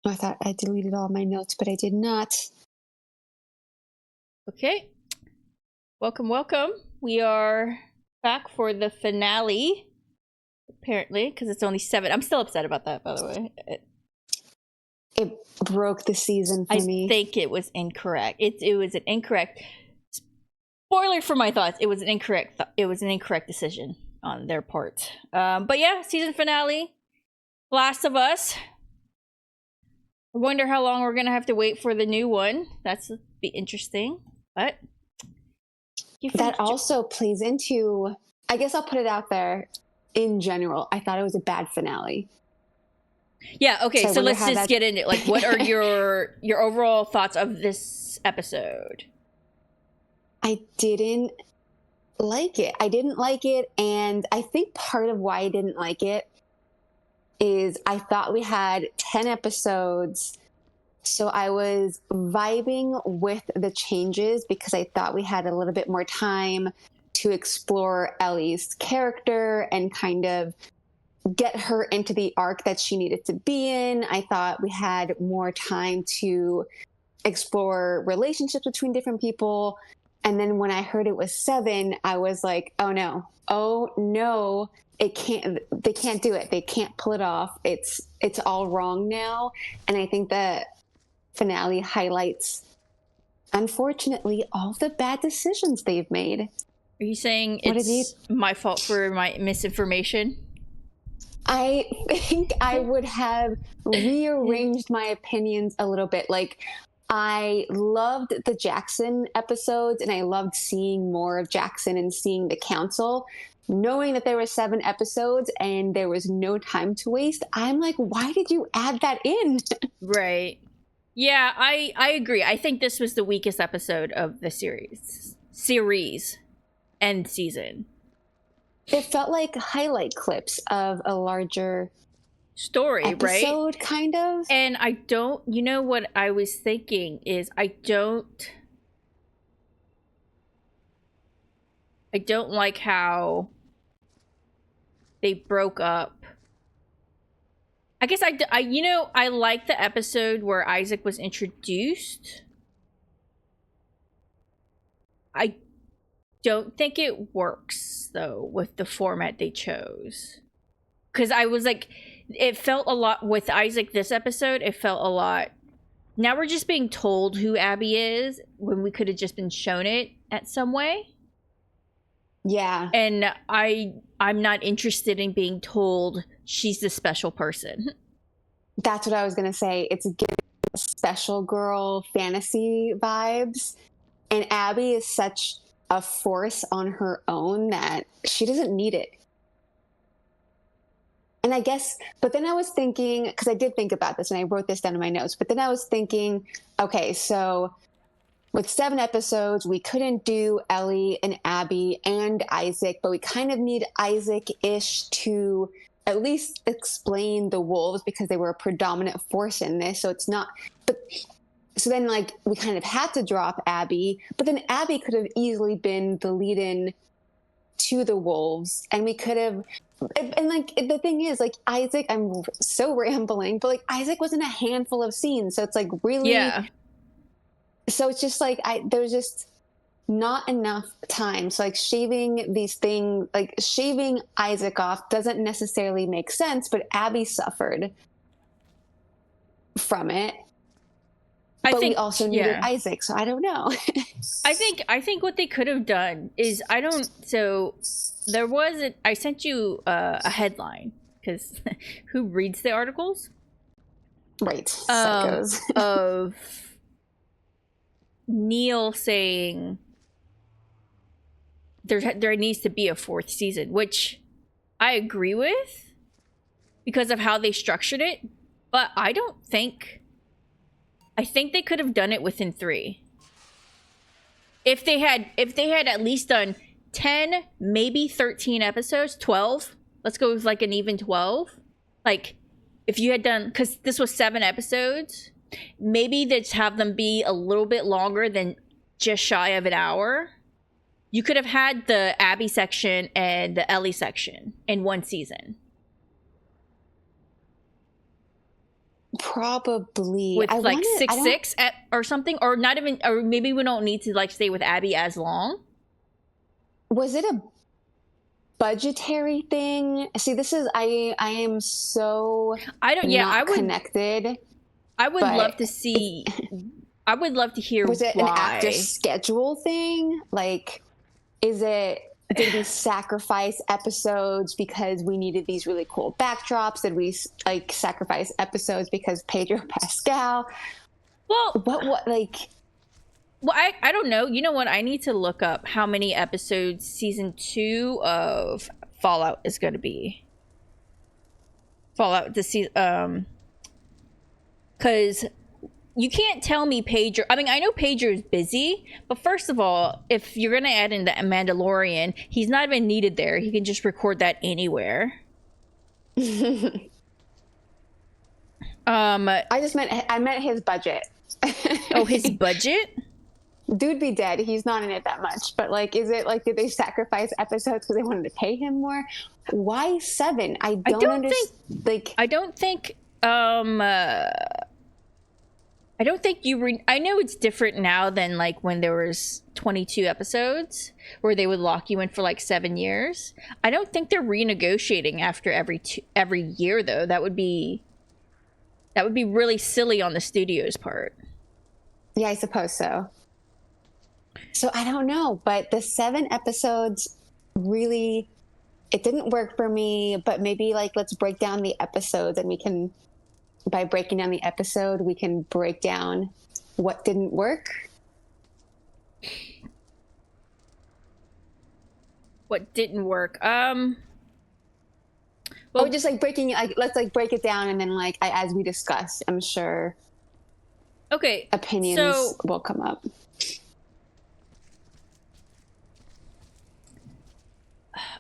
I thought I deleted all my notes, but I did not. Okay. Welcome. We are back for the finale, apparently, because it's only 7. I'm still upset about that, by the way. It broke the season for me. I think it was incorrect. It was an incorrect... Spoiler for my thoughts. It was an incorrect decision on their part. But yeah, season finale. Last of Us. I wonder how long we're going to have to wait for the new one. That's be interesting. But that also plays into, I guess I'll put it out there, in general, I thought it was a bad finale. Yeah, okay, so let's just get into it. Like, what are your overall thoughts of this episode? I didn't like it, and I think part of why I didn't like it is I thought we had 10 episodes, so I was vibing with the changes because I thought we had a little bit more time to explore Ellie's character and kind of get her into the arc that she needed to be in. I thought we had more time to explore relationships between different people. And then when I heard it was 7, I was like, oh no, they can't do it. They can't pull it off. It's all wrong now. And I think that finale highlights, unfortunately, all the bad decisions they've made. Are you saying it's my fault for my misinformation? I think I would have rearranged my opinions a little bit. Like, I loved the Jackson episodes, and I loved seeing more of Jackson and seeing the council. Knowing that there were 7 episodes and there was no time to waste, I'm like, why did you add that in? Right. Yeah, I agree. I think this was the weakest episode of the series and season. It felt like highlight clips of a larger story, episode, right? Kind of. And I don't, you know what I was thinking is I don't like how they broke up. I guess I like the episode where Isaac was introduced. I don't think it works though with the format they chose, because I was like, it felt a lot with Isaac this episode. It felt a lot, now we're just being told who Abby is when we could have just been shown it at some way. Yeah. And I'm not interested in being told she's the special person. That's what I was gonna say. It's giving special girl fantasy vibes, and Abby is such a force on her own that she doesn't need it. And I guess, but then I was thinking, because I did think about this and I wrote this down in my notes, but then I was thinking, okay, so with 7 episodes, we couldn't do Ellie and Abby and Isaac, but we kind of need Isaac-ish to at least explain the wolves because they were a predominant force in this. So it's not, but so then like we kind of had to drop Abby, but then Abby could have easily been the lead-in to the wolves, and we could have, and like the thing is, like Isaac, I'm so rambling, but like Isaac was in a handful of scenes, so it's like really, yeah. So it's just like there's just not enough time. So like shaving these things, like shaving Isaac off doesn't necessarily make sense, but Abby suffered from it. But we also needed Isaac, so I don't know. I think what they could have done is, so there was I sent you a headline, because who reads the articles? Right. Psychos. Of Neil saying there needs to be a 4th season, which I agree with because of how they structured it, but I think they could have done it within 3. If they had at least done 10, maybe 13 episodes, 12. Let's go with like an even 12. Like if you had done, because this was 7 episodes, maybe they'd have them be a little bit longer than just shy of an hour. You could have had the Abby section and the Ellie section in one season. Probably. with like 6 or something, or not even, or maybe we don't need to like stay with Abby as long. Was it a budgetary thing? See, this is I am so I don't. Yeah, not connected. I would love to see. I would love to hear. Was it why. an actor schedule thing? Like, did we sacrifice episodes because we needed these really cool backdrops? Did we like sacrifice episodes because Pedro Pascal? Well, what like? Well, I don't know. You know what? I need to look up how many episodes season 2 of Fallout is going to be. Fallout this season, because you can't tell me Pedro. I mean, I know Pedro is busy, but first of all, if you're going to add in the Mandalorian, he's not even needed there. He can just record that anywhere. I meant his budget. Oh, his budget? Dude be dead. He's not in it that much. But like, is it like, did they sacrifice episodes because they wanted to pay him more? Why 7? I don't understand. Like, I don't think. I don't think I know it's different now than like when there was 22 episodes where they would lock you in for like 7 years. I don't think they're renegotiating after every year though. That would be really silly on the studio's part. Yeah, I suppose so. So I don't know, but the 7 episodes really, it didn't work for me, but maybe like, let's break down the episodes and by breaking down the episode, we can break down what didn't work. What didn't work? Well, just like let's like break it down and then like, as we discuss, I'm sure. Okay. Opinions will come up.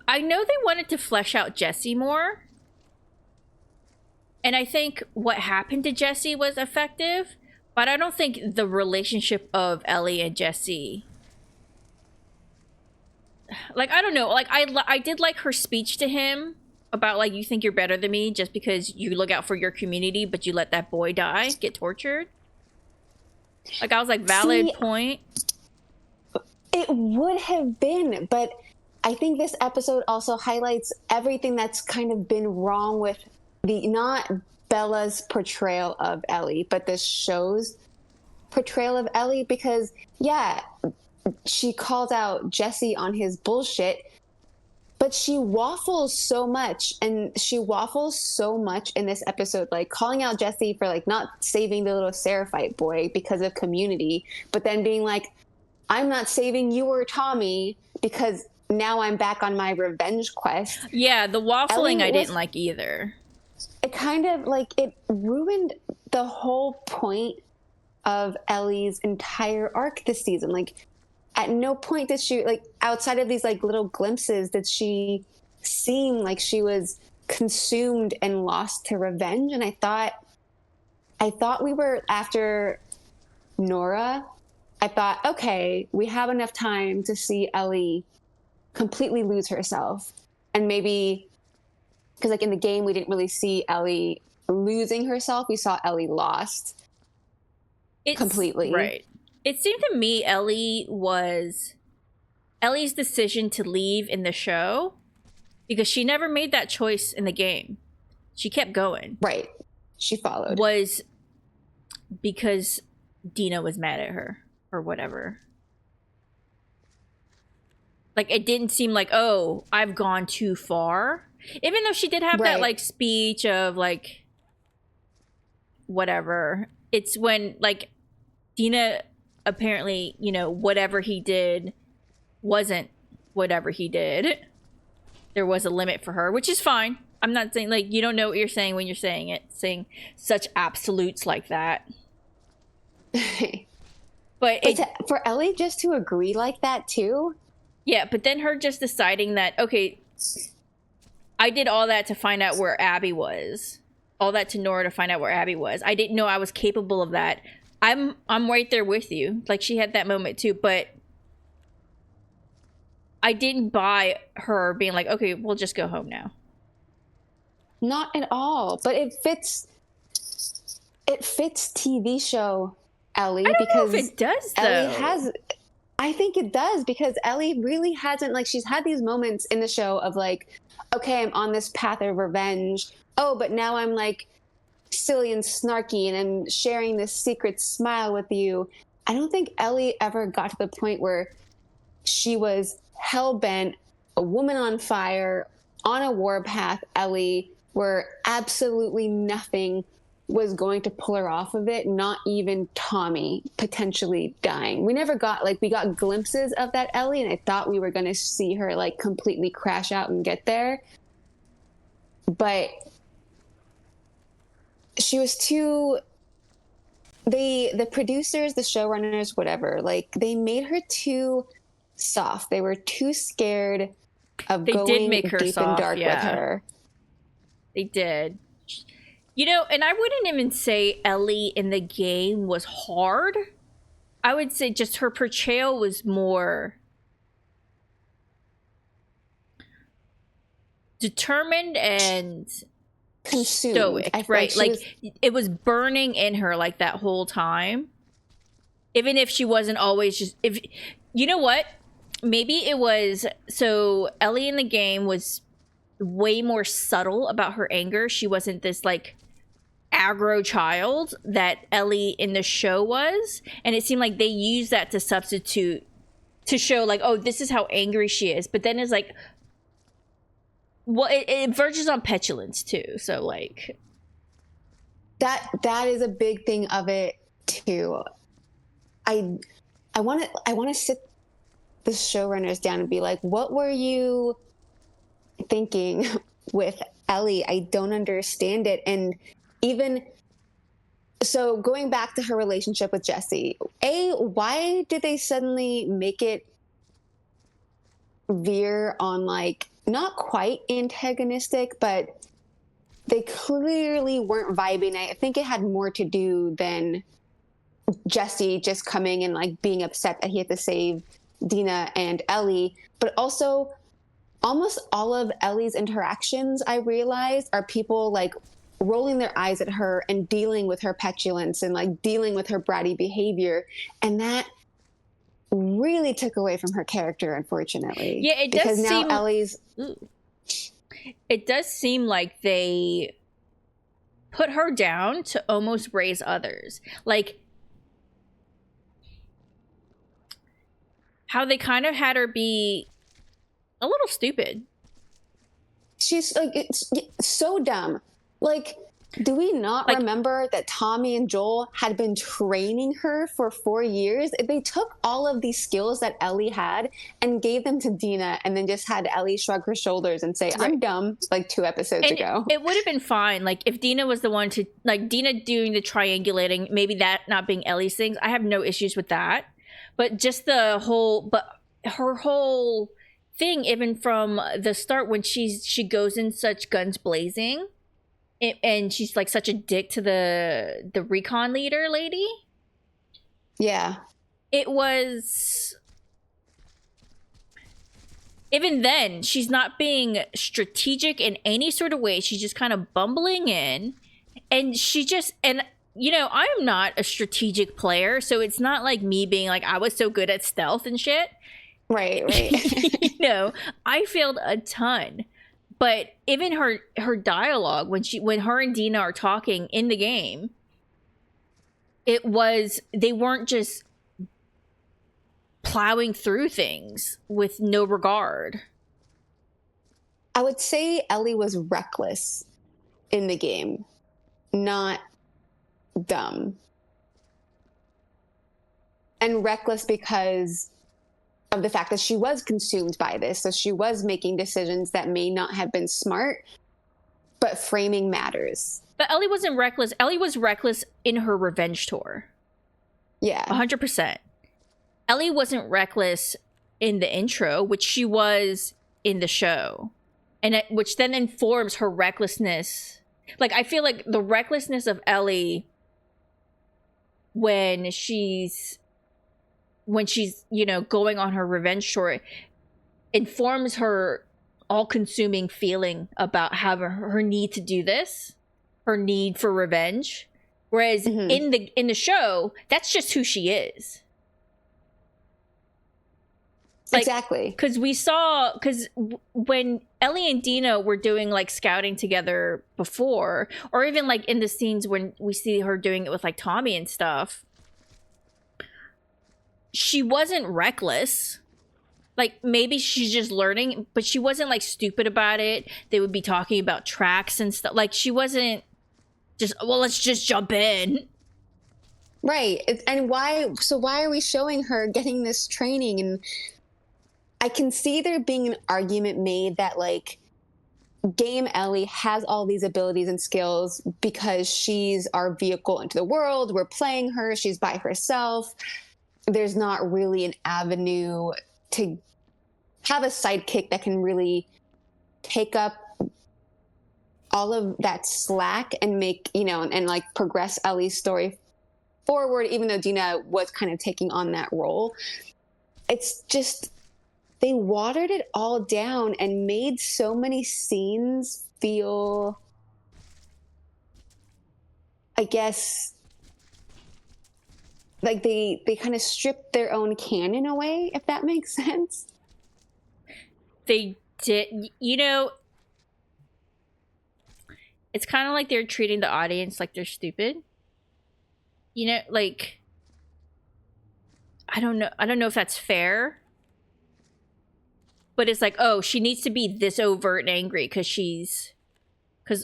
I know they wanted to flesh out Jesse more. And I think what happened to Jesse was effective, but I don't think the relationship of Ellie and Jesse. Like, I don't know. Like, I did like her speech to him about, like, you think you're better than me just because you look out for your community, but you let that boy get tortured. Like, I was like, valid point. It would have been, but I think this episode also highlights everything that's kind of been wrong with not Bella's portrayal of Ellie, but the show's portrayal of Ellie, because yeah, she calls out Jesse on his bullshit, but she waffles so much in this episode, like calling out Jesse for like not saving the little Seraphite boy because of community, but then being like, I'm not saving you or Tommy because now I'm back on my revenge quest. Yeah, the waffling I didn't like either. It kind of like, it ruined the whole point of Ellie's entire arc this season. Like, at no point did she, like, outside of these like little glimpses, did she seem like she was consumed and lost to revenge. And I thought we were, after Nora, I thought, okay, we have enough time to see Ellie completely lose herself. And maybe, because like in the game, we didn't really see Ellie losing herself. We saw Ellie lost completely. Right. It seemed to me Ellie's decision to leave in the show, because she never made that choice in the game. She kept going. Right. She followed. Was because Dina was mad at her or whatever. Like, it didn't seem like, oh, I've gone too far. Even though she did have that, like, speech of, like, whatever. It's when, like, Dina apparently, you know, whatever he did wasn't whatever he did. There was a limit for her, which is fine. I'm not saying, like, you don't know what you're saying when you're saying it. Saying such absolutes like that. But for Ellie just to agree like that, too? Yeah, but then her just deciding that, okay, I did all that to find out where Abby was. All that to Nora to find out where Abby was. I didn't know I was capable of that. I'm right there with you. Like, she had that moment too, but I didn't buy her being like, okay, we'll just go home now. Not at all. But it it fits TV show Ellie I don't because know if it does, though. Ellie has. I think it does because Ellie really hasn't, like, she's had these moments in the show of like, okay, I'm on this path of revenge. Oh, but now I'm like silly and snarky and I'm sharing this secret smile with you. I don't think Ellie ever got to the point where she was hell-bent, a woman on fire, on a warpath Ellie, where absolutely nothing was going to pull her off of it, not even Tommy potentially dying. We never got, like, we got glimpses of that Ellie, and I thought we were going to see her, like, completely crash out and get there. But she was too... the producers, the showrunners, whatever, like, they made her too soft. They were too scared of They going did make her deep soft, and dark yeah. with her. They did. You know, and I wouldn't even say Ellie in the game was hard. I would say just her portrayal was more determined and Consumed. stoic, right? Like it was burning in her like that whole time. Even if she wasn't always just, if you know what, maybe it was, so Ellie in the game was way more subtle about her anger. She wasn't this like aggro child that Ellie in the show was, and it seemed like they used that to substitute to show like, oh, this is how angry she is. But then it's like, well, it verges on petulance too. So like that is a big thing of it too. I want to sit the showrunners down and be like, what were you thinking with Ellie? I don't understand it. And even so, going back to her relationship with Jesse, why did they suddenly make it veer on, like, not quite antagonistic, but they clearly weren't vibing? I think it had more to do than Jesse just coming and like being upset that he had to save Dina and Ellie, but also almost all of Ellie's interactions, I realized, are people like rolling their eyes at her and dealing with her petulance and like dealing with her bratty behavior. And that really took away from her character, unfortunately. Yeah, it because does now seem, Ellie's... It does seem like they put her down to almost raise others. Like how they kind of had her be a little stupid. She's like, it's so dumb. Like, do we not remember that Tommy and Joel had been training her for 4 years? They took all of these skills that Ellie had and gave them to Dina, and then just had Ellie shrug her shoulders and say, I'm dumb, like 2 episodes ago. It would have been fine. Like, if Dina was the one to, like, Dina doing the triangulating, maybe that not being Ellie's things, I have no issues with that. But just her whole thing, even from the start, when she goes in such guns blazing, and she's like such a dick to the recon leader lady. Yeah, it was. Even then, she's not being strategic in any sort of way. She's just kind of bumbling in, and you know, I'm not a strategic player, so it's not like me being like, I was so good at stealth and shit. Right. You know, I failed a ton. But even her dialogue, when her and Dina are talking in the game, they weren't just plowing through things with no regard. I would say Ellie was reckless in the game, not dumb. And reckless because of the fact that she was consumed by this. So she was making decisions that may not have been smart, but framing matters. But Ellie wasn't reckless. Ellie was reckless in her revenge tour. Yeah. 100%. Ellie wasn't reckless in the intro, which she was in the show. Which then informs her recklessness. Like, I feel like the recklessness of Ellie when she's, you know, going on her revenge tour informs her all-consuming feeling about having her need to do this, her need for revenge, Whereas in the show, that's just who she is. Like, exactly. Because when Ellie and Dina were doing like scouting together before, or even like in the scenes when we see her doing it with like Tommy and stuff, she wasn't reckless. Like, maybe she's just learning, but she wasn't like stupid about it. They would be talking about tracks and stuff. Like, she wasn't just, well, let's just jump in. Right. And why are we showing her getting this training? And I can see there being an argument made that like Game Ellie has all these abilities and skills because she's our vehicle into the world. We're playing her. She's by herself. There's not really an avenue to have a sidekick that can really take up all of that slack and make, and like progress Ellie's story forward, even though Dina was kind of taking on that role. It's just, they watered it all down and made so many scenes feel, I guess, like they kind of stripped their own canon away, if that makes sense. They did, it's kind of like they're treating the audience like they're stupid. Like, I don't know if that's fair. But it's like, oh, she needs to be this overt and angry because But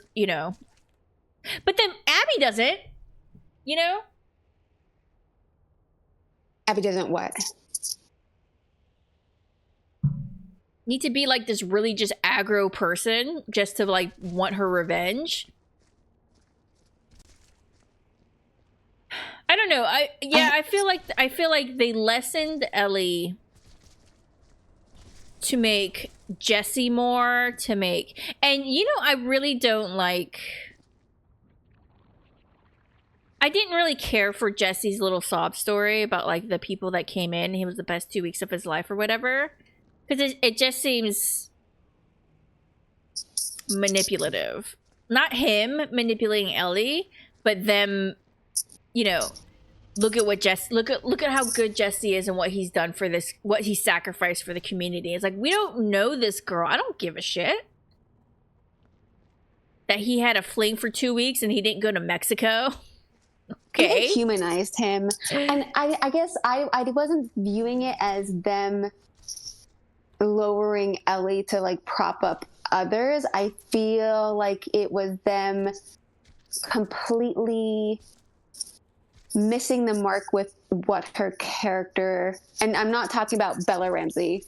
then Abby doesn't, Abby doesn't what? Need to be like this really just aggro person just to like want her revenge. I don't know. I feel like they lessened Ellie to make Jessie more, and I really don't like, I didn't really care for Jesse's little sob story about like the people that came in. He was the best 2 weeks of his life or whatever. Because it just seems manipulative. Not him manipulating Ellie, but them, look at how good Jesse is and what he's done for this, what he sacrificed for the community. It's like, we don't know this girl. I don't give a shit that he had a fling for 2 weeks and he didn't go to Mexico. Okay. They humanized him. And I guess I wasn't viewing it as them lowering Ellie to like prop up others. I feel like it was them completely missing the mark with what her character, and I'm not talking about Bella Ramsey.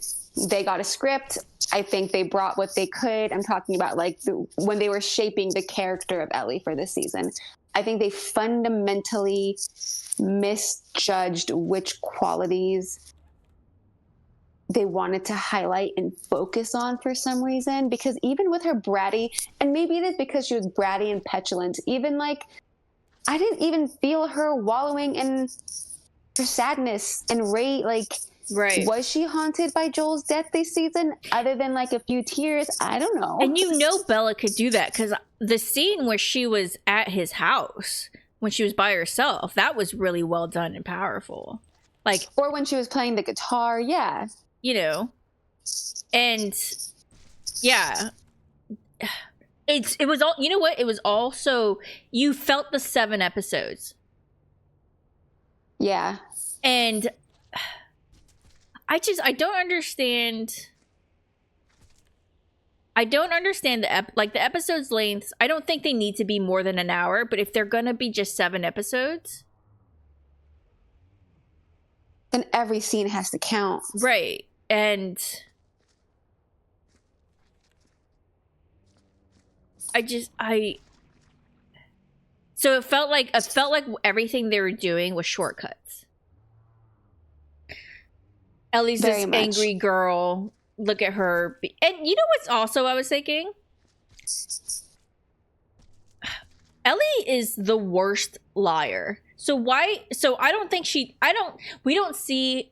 They got a script. I think they brought what they could. I'm talking about like when they were shaping the character of Ellie for this season. I think they fundamentally misjudged which qualities they wanted to highlight and focus on for some reason. Because even with her bratty, and maybe it is because she was bratty and petulant, even like, I didn't even feel her wallowing in her sadness and rage. Like, right. Was she haunted by Joel's death this season? Other than like a few tears? I don't know. And Bella could do that, because the scene where she was at his house, when she was by herself, that was really well done and powerful. Like, or when she was playing the guitar, yeah. And yeah, it was all, what? It was also, you felt the 7 episodes. Yeah. And I don't understand. I don't understand the episode's lengths. I don't think they need to be more than an hour, but if they're gonna be just 7 episodes, then every scene has to count. Right. And so it felt like everything they were doing was shortcuts. Ellie's this angry girl. Look at her. And you know what's also I was thinking? Ellie is the worst liar. We don't see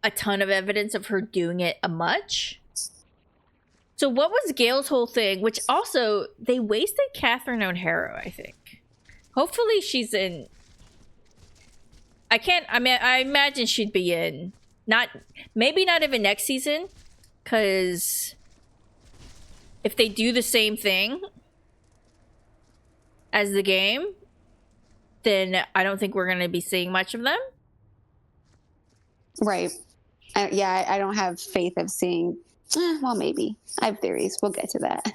a ton of evidence of her doing it much. So what was Gail's whole thing? Which also, they wasted Catherine O'Hara, I think. Hopefully she's in. I imagine she'd be in. Maybe not even next season, because if they do the same thing as the game, then I don't think we're going to be seeing much of them. Right. Yeah, I don't have faith of seeing. Well, maybe. I have theories. We'll get to that.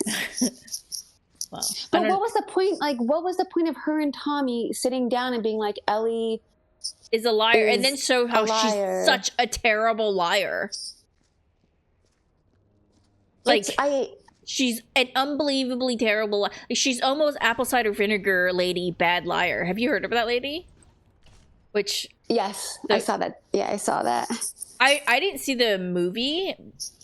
Well, but what was the point? Like, what was the point of her and Tommy sitting down and being like, Ellie is a liar, and then show how she's such a terrible liar. Like, she's an unbelievably terrible liar. Like, she's almost apple cider vinegar lady, bad liar. Have you heard of that lady? Which yes, I saw that. Yeah, I saw that. I didn't see the movie.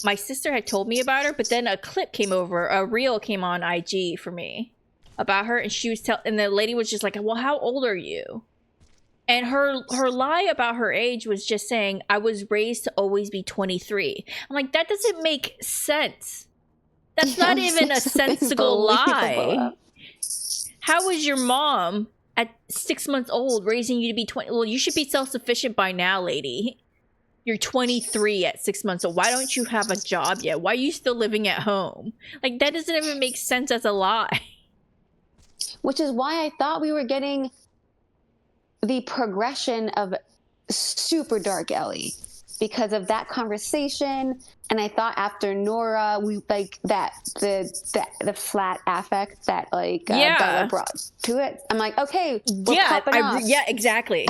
My sister had told me about her, but then a clip came over, a reel came on IG for me about her, and she was and the lady was just like, "Well, how old are you?" And her lie about her age was just saying, "I was raised to always be 23." I'm like, that doesn't make sense. That's not even a sensible lie. How was your mom at 6 months old raising you to be 20? Well, you should be self-sufficient by now, lady. You're 23 at 6 months old. Why don't you have a job yet? Why are you still living at home? Like, that doesn't even make sense as a lie. Which is why I thought we were getting the progression of super dark Ellie because of that conversation. And I thought after Nora, we like that the flat affect that Bella brought to it. I'm like, okay, yeah, exactly.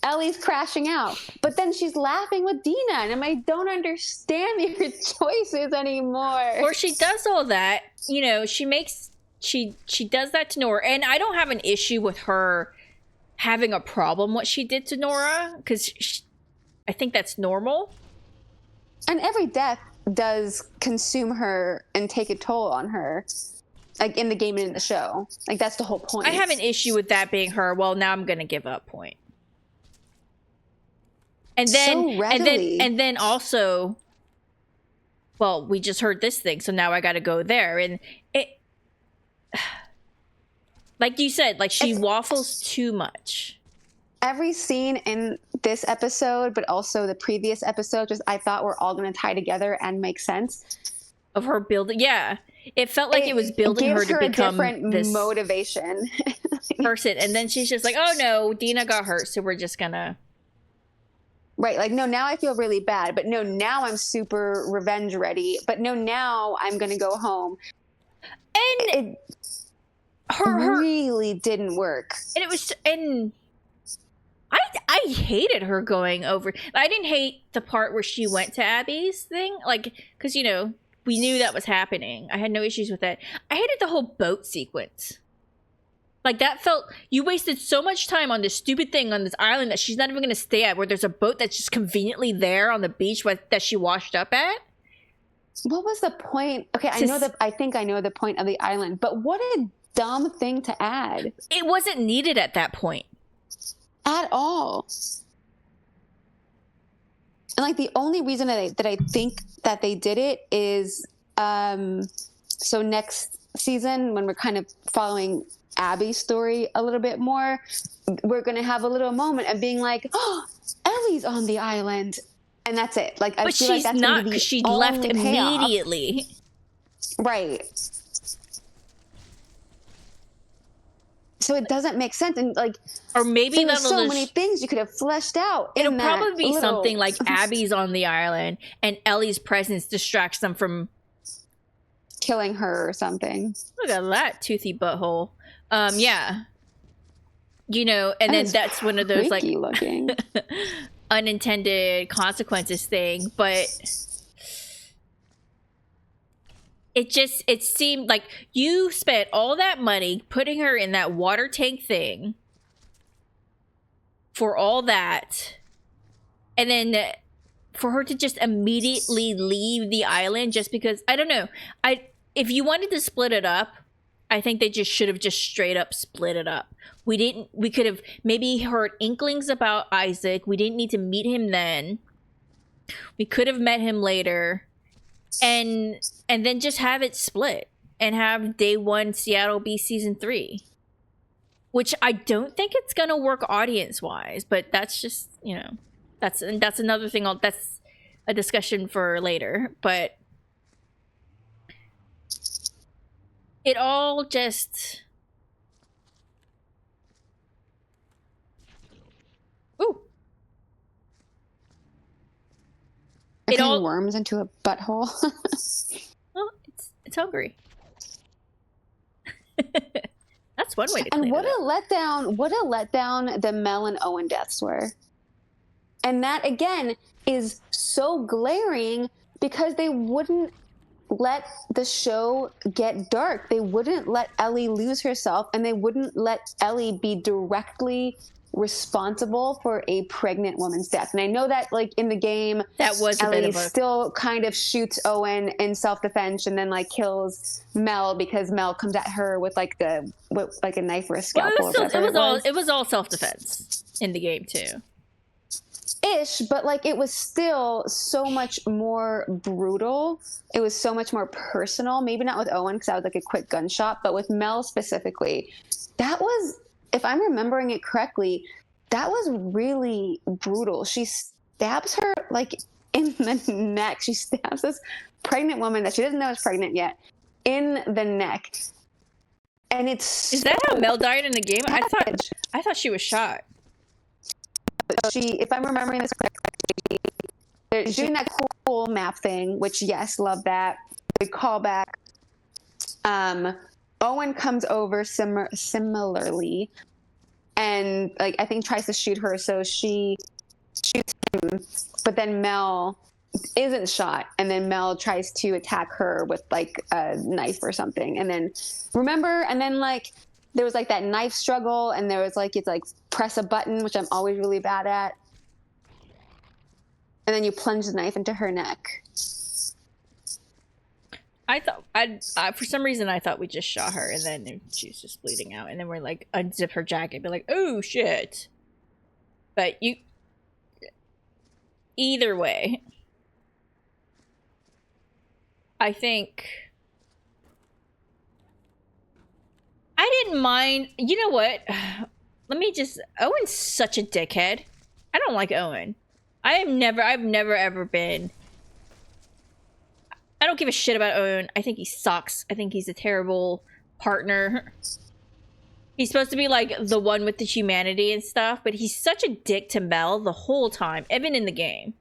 Ellie's crashing out, but then she's laughing with Dina, and I don't understand your choices anymore. Or she does all that, you know. She does that to Nora, and I don't have an issue with her having a problem what she did to Nora, because I think that's normal. And every death does consume her and take a toll on her, like in the game and in the show. Like, that's the whole point. I have an issue with that being her. Well, now I'm gonna give up point. And then, and then also, well, we just heard this thing, so now I got to go there, and it, like you said, like she waffles too much. Every scene in this episode, but also the previous episode, just I thought were all going to tie together and make sense. Of her building, yeah, it felt like it was building her to become this motivation person, and then she's just like, "Oh no, Dina got hurt, so we're just gonna." Right, like, no, now I feel really bad, but no, now I'm super revenge ready, but no, now I'm gonna go home. And it really didn't work. And it was, and I hated her going over. I didn't hate the part where she went to Abby's thing, like, because, you know, we knew that was happening. I had no issues with that. I hated the whole boat sequence. Like, that felt, you wasted so much time on this stupid thing on this island that she's not even going to stay at, where there's a boat that's just conveniently there on the beach that she washed up at. What was the point? Okay, I think I know the point of the island, but what a dumb thing to add. It wasn't needed at that point. At all. And, like, the only reason that I think that they did it is, so next season, when we're kind of following Abby's story a little bit more, we're going to have a little moment of being like, "Oh, Ellie's on the island." And that's it. Like, I feel like that's not, because she left immediately. Right. So it doesn't make sense. And, like, or maybe there's so many things you could have fleshed out. It'll probably be something like Abby's on the island and Ellie's presence distracts them from killing her or something. Look at that toothy butthole. Yeah. You know, and then that's one of those, like, looking. unintended consequences thing, but it seemed like you spent all that money putting her in that water tank thing for all that, and then for her to just immediately leave the island just because, I don't know. If you wanted to split it up, I think they just should have just straight up split it up. We could have maybe heard inklings about Isaac. We didn't need to meet him then. We could have met him later. And then just have it split. And have Day 1 Seattle be Season 3. which I don't think it's gonna work audience wise, but that's just, that's another thing. That's a discussion for later, but it all just, ooh, it all worms into a butthole. Well, it's hungry. That's one way to clean and what it a letdown the Mel and Owen deaths were. And that again is so glaring because they wouldn't let the show get dark. They wouldn't let Ellie lose herself, and they wouldn't let Ellie be directly responsible for a pregnant woman's death. And I know that, like, in the game, that was Ellie still kind of shoots Owen in self-defense and then like kills Mel because Mel comes at her with like a knife or a scalpel. It was all self-defense in the game too. Ish, but like it was still so much more brutal. It was so much more personal. Maybe not with Owen because that was like a quick gunshot, but with Mel specifically, that was, if I'm remembering it correctly, that was really brutal. She stabs her like in the neck. She stabs this pregnant woman that she doesn't know is pregnant yet in the neck. And is that how Mel died in the game? I thought she was shot. If I'm remembering this correctly, they're doing that cool map thing, which yes, love that. Big callback. Owen comes over similarly, and like I think tries to shoot her, so she shoots him. But then Mel isn't shot, and then Mel tries to attack her with like a knife or something. And then like there was like that knife struggle, and there was like it's like press a button, which I'm always really bad at. And then you plunge the knife into her neck. I thought for some reason I thought we just shot her, and then she was just bleeding out, and then we're like unzip her jacket, be like, oh shit. But either way, I think I didn't mind. You know what? Owen's such a dickhead. I don't like Owen. I've never ever been. I don't give a shit about Owen. I think he sucks. I think he's a terrible partner. He's supposed to be like the one with the humanity and stuff, but he's such a dick to Mel the whole time, even in the game.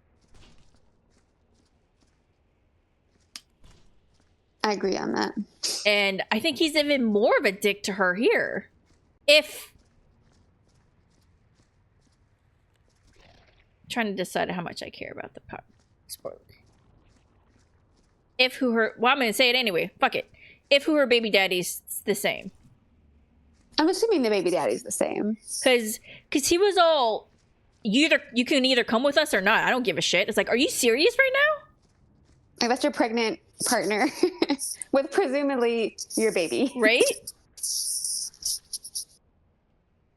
I agree on that. And I think he's even more of a dick to her here. Trying to decide how much I care about the spoiler. I'm gonna say it anyway. Fuck it. If who her baby daddy's the same. I'm assuming the baby daddy's the same. Cause he was all, you can either come with us or not. I don't give a shit. It's like, are you serious right now? Like, that's your pregnant partner with presumably your baby. Right?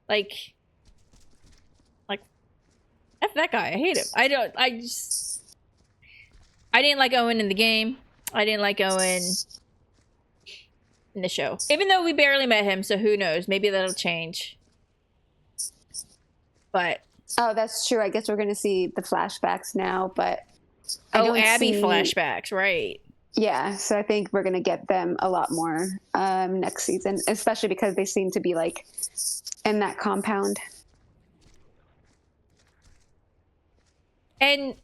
Like, F that guy. I hate him. I didn't like Owen in the game. I didn't like Owen in the show. Even though we barely met him, so who knows? Maybe that'll change. But... Oh, that's true. I guess we're going to see the flashbacks now, but... Abby flashbacks, right. Yeah, so I think we're going to get them a lot more next season, especially because they seem to be, like, in that compound. And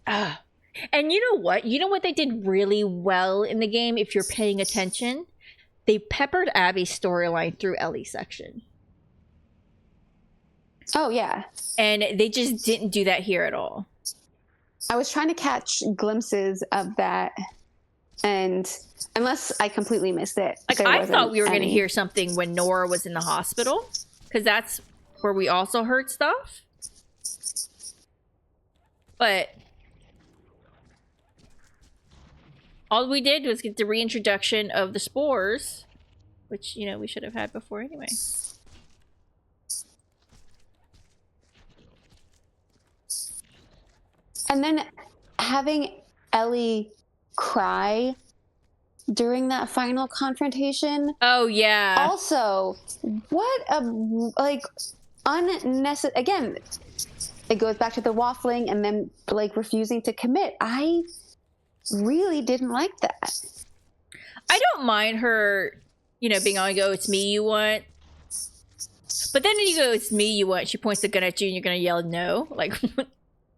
you know what? You know what they did really well in the game, if you're paying attention? They peppered Abby's storyline through Ellie's section. Oh, yeah. And they just didn't do that here at all. I was trying to catch glimpses of that, and unless I completely missed it. Like, I thought we were going to hear something when Nora was in the hospital, because that's where we also heard stuff. But all we did was get the reintroduction of the spores, which, we should have had before anyway. And then having Ellie cry during that final confrontation. Oh yeah. Also, what a like unnecessary. Again, it goes back to the waffling and then like refusing to commit. I really didn't like that. I don't mind her, you know, being on go, it's me you want. But then you go, it's me you want. She points the gun at you and you're going to yell no. Like,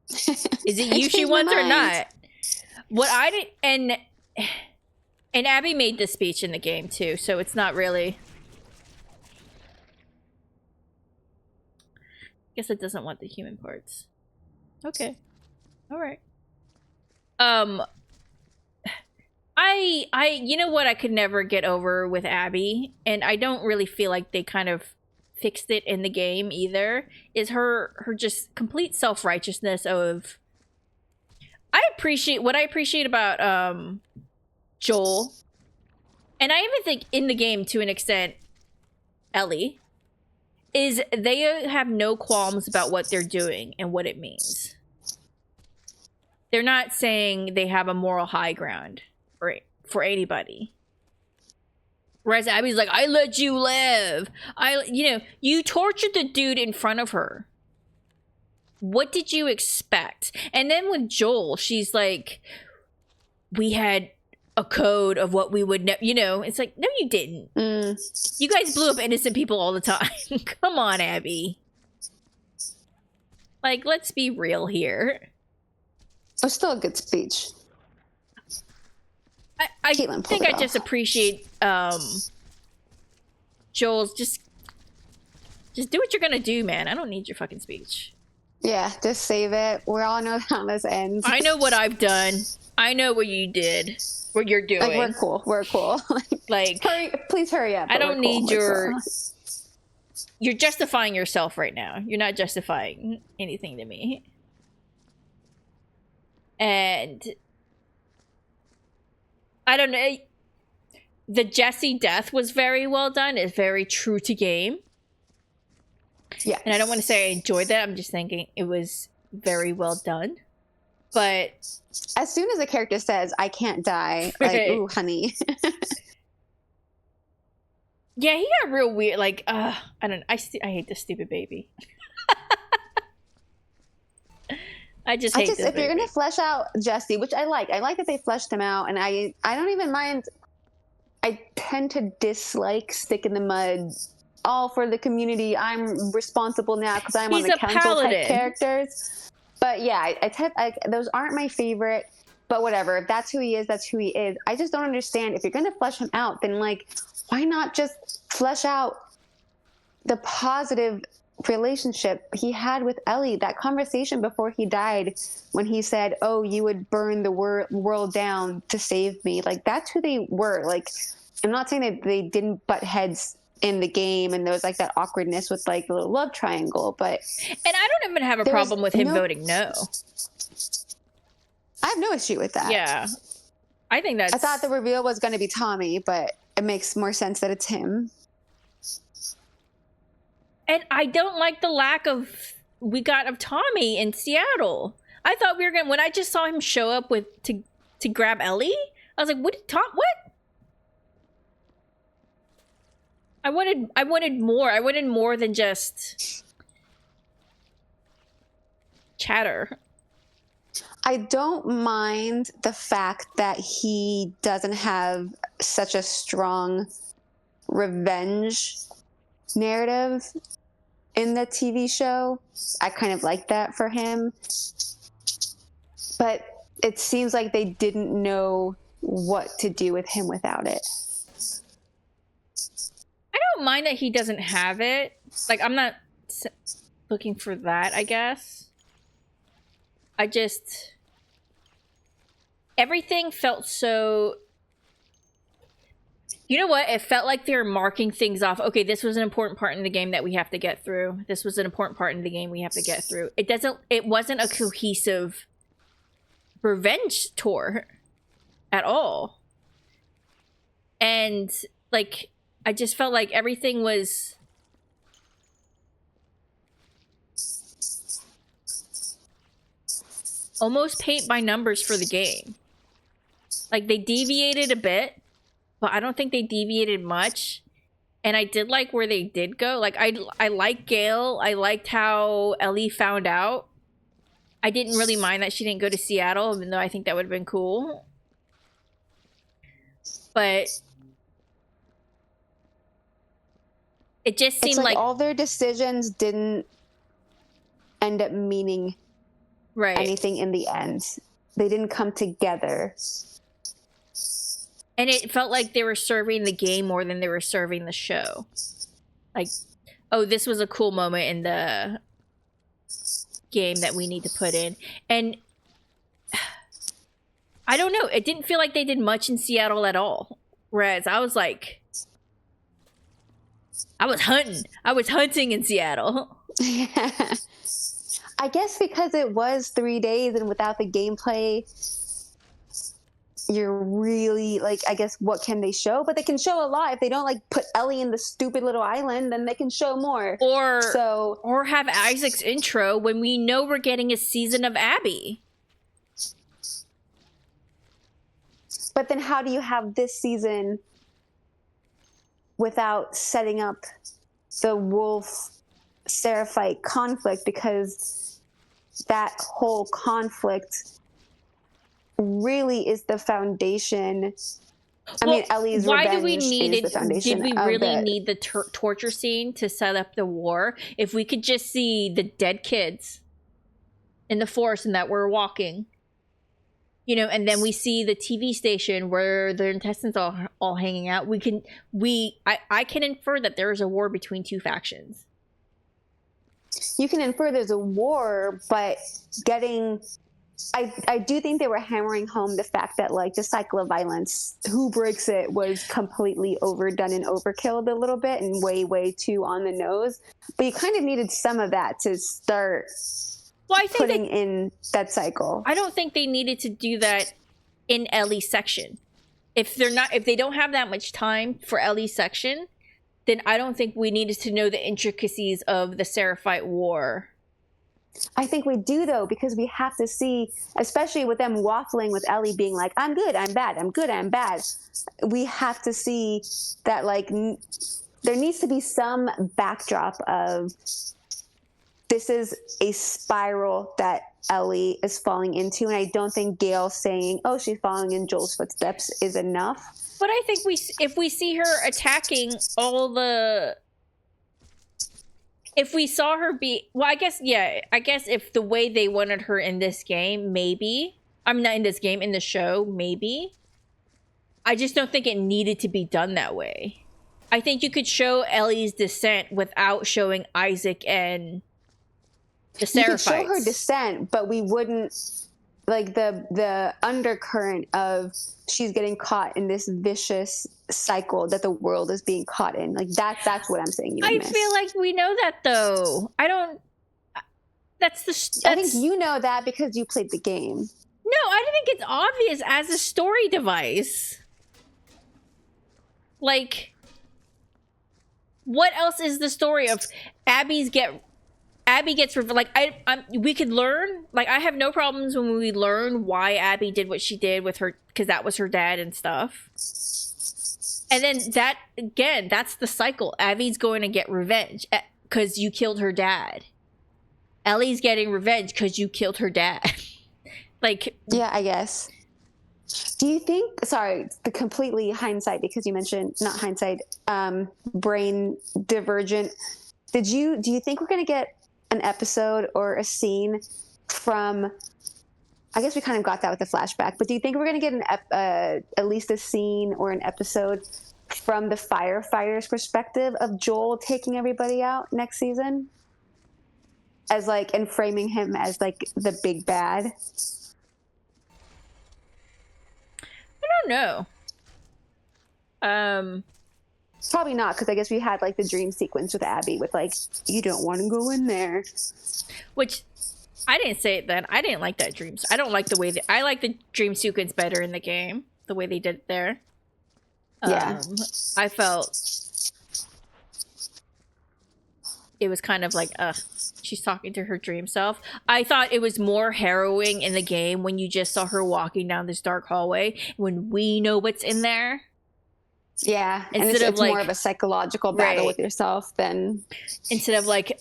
is it you she wants or not? What I did, and Abby made this speech in the game too, so it's not really. Guess it doesn't want the human parts. Okay. All right. You know what I could never get over with Abby, and I don't really feel like they kind of fixed it in the game either, is her just complete self-righteousness of I appreciate about Joel, and I even think in the game to an extent Ellie, is they have no qualms about what they're doing and what it means. They're not saying they have a moral high ground for anybody. Whereas Abby's like, I let you live. You tortured the dude in front of her. What did you expect? And then with Joel, she's like, we had a code of what we would it's like, no, you didn't. You guys blew up innocent people all the time. Come on, Abby. Like, let's be real here. It was still a good speech. I think I just appreciate Joel's just do what you're gonna do, man. I don't need your fucking speech. Yeah, just save it. We all know how this ends. I know what I've done. I know what you did. What you're doing. Like, we're cool. Like, please hurry up. I don't need your. You're justifying yourself right now. You're not justifying anything to me. And I don't know. The Jesse death was very well done. It's very true to game. Yeah. And I don't want to say I enjoyed that. I'm just thinking it was very well done. But as soon as the character says, I can't die, like, ooh, honey. Yeah, he got real weird. Like, I hate this stupid baby. I just hate this if baby. you're gonna flesh out Jesse, which I like that they fleshed him out, and I don't even mind. I tend to dislike stick in the mud, all for the community. I'm responsible now because I'm on the council type characters. But yeah, those aren't my favorite. But whatever, if that's who he is, that's who he is. I just don't understand. If you're gonna flesh him out, then like, why not just flesh out the positive relationship he had with Ellie? That conversation before he died, when he said, "Oh, you would burn the world down to save me." Like, that's who they were. Like, I'm not saying that they didn't butt heads in the game and there was like that awkwardness with like the little love triangle, but and I don't even have a problem with him voting no. I have no issue with that. Yeah, I think that's. I thought the reveal was going to be Tommy, but it makes more sense that it's him. And I don't like the lack of we got of Tommy in Seattle. I thought we were gonna, when I just saw him show up to grab Ellie, I was like, what? I wanted more. I wanted more than just chatter. I don't mind the fact that he doesn't have such a strong revenge narrative in the TV show. I kind of like that for him. But it seems like they didn't know what to do with him without it. I don't mind that he doesn't have it. Like, I'm not looking for that, I guess. I just... Everything felt so... You know what? It felt like they were marking things off. Okay, this was an important part in the game that we have to get through. This was an important part in the game we have to get through. It wasn't a cohesive revenge tour at all. And, like, I just felt like everything was... almost paint by numbers for the game. Like, they deviated a bit, but I don't think they deviated much. And I did like where they did go. Like I like Gail. I liked how Ellie found out. I didn't really mind that she didn't go to Seattle, even though I think that would have been cool. But it just seemed like all their decisions didn't end up meaning anything in the end. They didn't come together. And it felt like they were serving the game more than they were serving the show. Like, oh, this was a cool moment in the game that we need to put in. And I don't know. It didn't feel like they did much in Seattle at all. Whereas I was like, I was hunting in Seattle. Yeah. I guess because it was 3 days and without the gameplay, you're really like, I guess, what can they show? But they can show a lot. If they don't like put Ellie in the stupid little island, then they can show more. Or have Isaac's intro when we know we're getting a season of Abby. But then how do you have this season without setting up the Wolf Seraphite conflict? Because that whole conflict really is the foundation. I mean, Ellie's revenge is the foundation. Did we really need the torture scene to set up the war? If we could just see the dead kids in the forest and that we're walking, you know, and then we see the TV station where their intestines all hanging out. I can infer that there is a war between two factions. You can infer there's a war, but I do think they were hammering home the fact that like the cycle of violence, who breaks it, was completely overdone and overkilled a little bit and way too on the nose. But you kind of needed some of that to start putting in that cycle. I don't think they needed to do that in Ellie's section. If they don't have that much time for Ellie's section, then I don't think we needed to know the intricacies of the Seraphite War. I think we do, though, because we have to see, especially with them waffling with Ellie being like, I'm good, I'm bad, I'm good, I'm bad. We have to see that, like, there needs to be some backdrop of this is a spiral that Ellie is falling into. And I don't think Gail saying, oh, she's following in Joel's footsteps is enough. But I think if we see her attacking all the... If we saw her be... Well, I guess if the way they wanted her in this game, maybe. I'm not in this game, in the show, maybe. I just don't think it needed to be done that way. I think you could show Ellie's descent without showing Isaac and the Seraphites. You could show her descent, but we wouldn't... Like, the undercurrent of she's getting caught in this vicious cycle that the world is being caught in. Like, that's what I'm saying. I feel like we know that, though. I don't... I think you know that because you played the game. No, I don't think it's obvious as a story device. Like, what else is the story of Abby gets like we could learn, like, I have no problems when we learn why Abby did what she did with her, because that was her dad and stuff. And then that, again, that's the cycle. Abby's going to get revenge because you killed her dad. Ellie's getting revenge because you killed her dad. Like, yeah, I guess. Do you think, sorry, the completely hindsight, because you mentioned, not hindsight, brain divergent. Do you think we're going to get an episode or a scene from, I guess we kind of got that with the flashback, but do you think we're going to get at least a scene or an episode from the firefighters' perspective of Joel taking everybody out next season? As like, and framing him as like the big bad? I don't know. Probably not, because I guess we had like the dream sequence with Abby with like, you don't want to go in there. Which, I didn't say it then. I didn't like that dream. I don't like the way I like the dream sequence better in the game. The way they did it there. Yeah. I felt it was kind of like, she's talking to her dream self. I thought it was more harrowing in the game when you just saw her walking down this dark hallway when we know what's in there. Yeah, and Instead of it's like more of a psychological battle right. with yourself than instead of like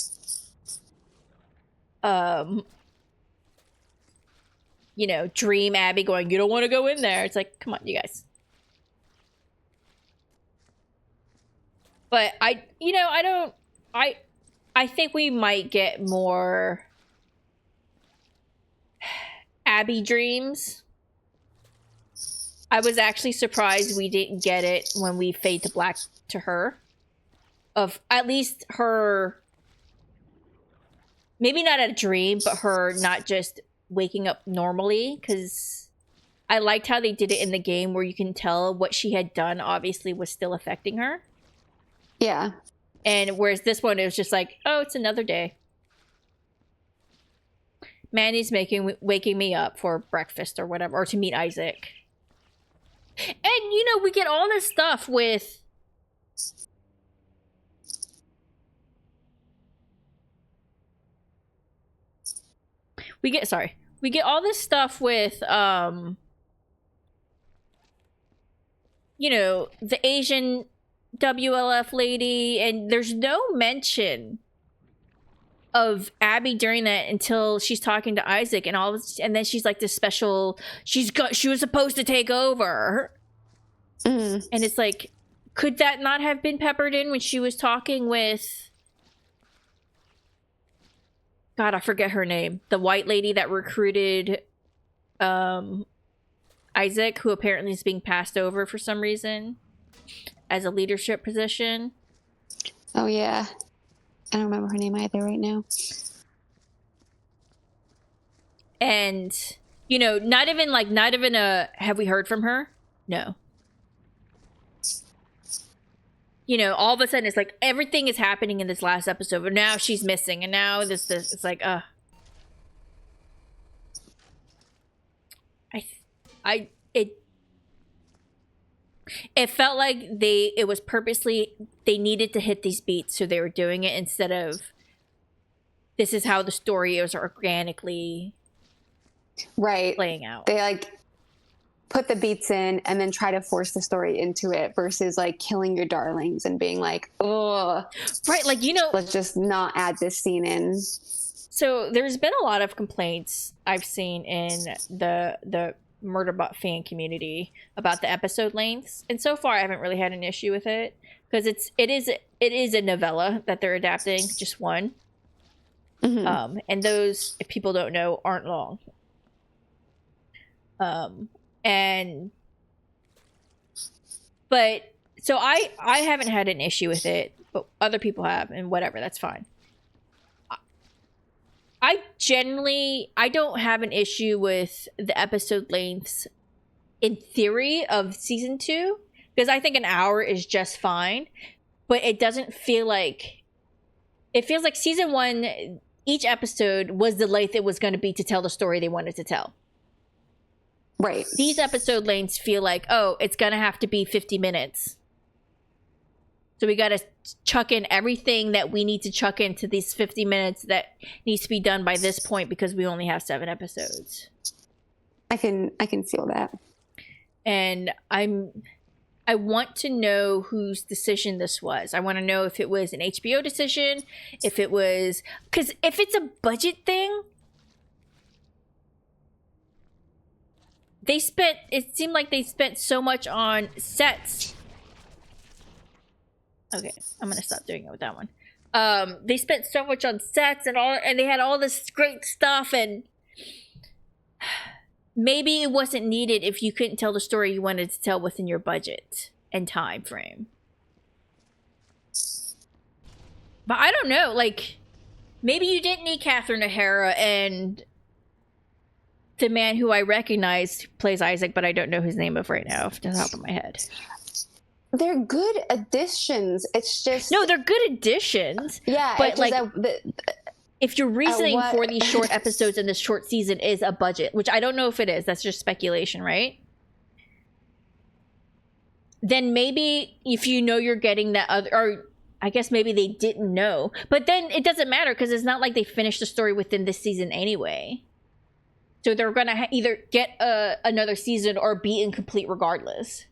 you know, dream Abby going, you don't want to go in there. It's like, come on, you guys. But I think we might get more Abby dreams. I was actually surprised we didn't get it when we fade to black to her. Of at least her, maybe not a dream, but her not just waking up normally. Because I liked how they did it in the game where you can tell what she had done obviously was still affecting her. yeah. And whereas this one, it was just like, oh, it's another day. Manny's waking me up for breakfast or whatever, or to meet Isaac. And, you know, we get all this stuff with... We get all this stuff with, you know, the Asian WLF lady, and there's no mention of Abby during that until she's talking to Isaac, and then she's like this special. She was supposed to take over, and it's like, could that not have been peppered in when she was talking with? God, I forget her name. The white lady that recruited, Isaac, who apparently is being passed over for some reason as a leadership position. Oh yeah, I don't remember her name either right now. And, you know, not even a, have we heard from her? No. You know, all of a sudden it's like everything is happening in this last episode, but now she's missing, and now this it's like, it felt like it was purposely, they needed to hit these beats, so they were doing it instead of this is how the story is organically playing out. They like put the beats in and then try to force the story into it versus like killing your darlings and being like, oh, right, like, you know, let's just not add this scene in. So there's been a lot of complaints I've seen in the Murderbot fan community about the episode lengths, and so far I haven't really had an issue with it because it is a novella that they're adapting, just one. And those, if people don't know, aren't long. But so I haven't had an issue with it, but other people have, and whatever, that's fine. I don't have an issue with the episode lengths in theory of season 2, because I think an hour is just fine, but it doesn't feel like, it feels like season 1, each episode was the length it was going to be to tell the story they wanted to tell. Right. These episode lengths feel like, oh, it's going to have to be 50 minutes. So we got to chuck in everything that we need to chuck into these 50 minutes that needs to be done by this point because we only have 7 episodes. I can feel that. And I want to know whose decision this was. I want to know if it was an HBO decision, if it was, because if it's a budget thing, it seemed like they spent so much on sets. Okay, I'm gonna stop doing it with that one. They spent so much on sets and they had all this great stuff, and maybe it wasn't needed if you couldn't tell the story you wanted to tell within your budget and time frame. But I don't know, like, maybe you didn't need Catherine O'Hara and the man who I recognize plays Isaac, but I don't know his name right now off the top of my head. They're good additions. It's just... No, they're good additions. Yeah, but like, if your reasoning for these short episodes in this short season is a budget, which I don't know if it is, that's just speculation, right? Then maybe if you know you're getting that other, or I guess maybe they didn't know, but then it doesn't matter because it's not like they finished the story within this season anyway. So they're gonna either get another season or be incomplete regardless.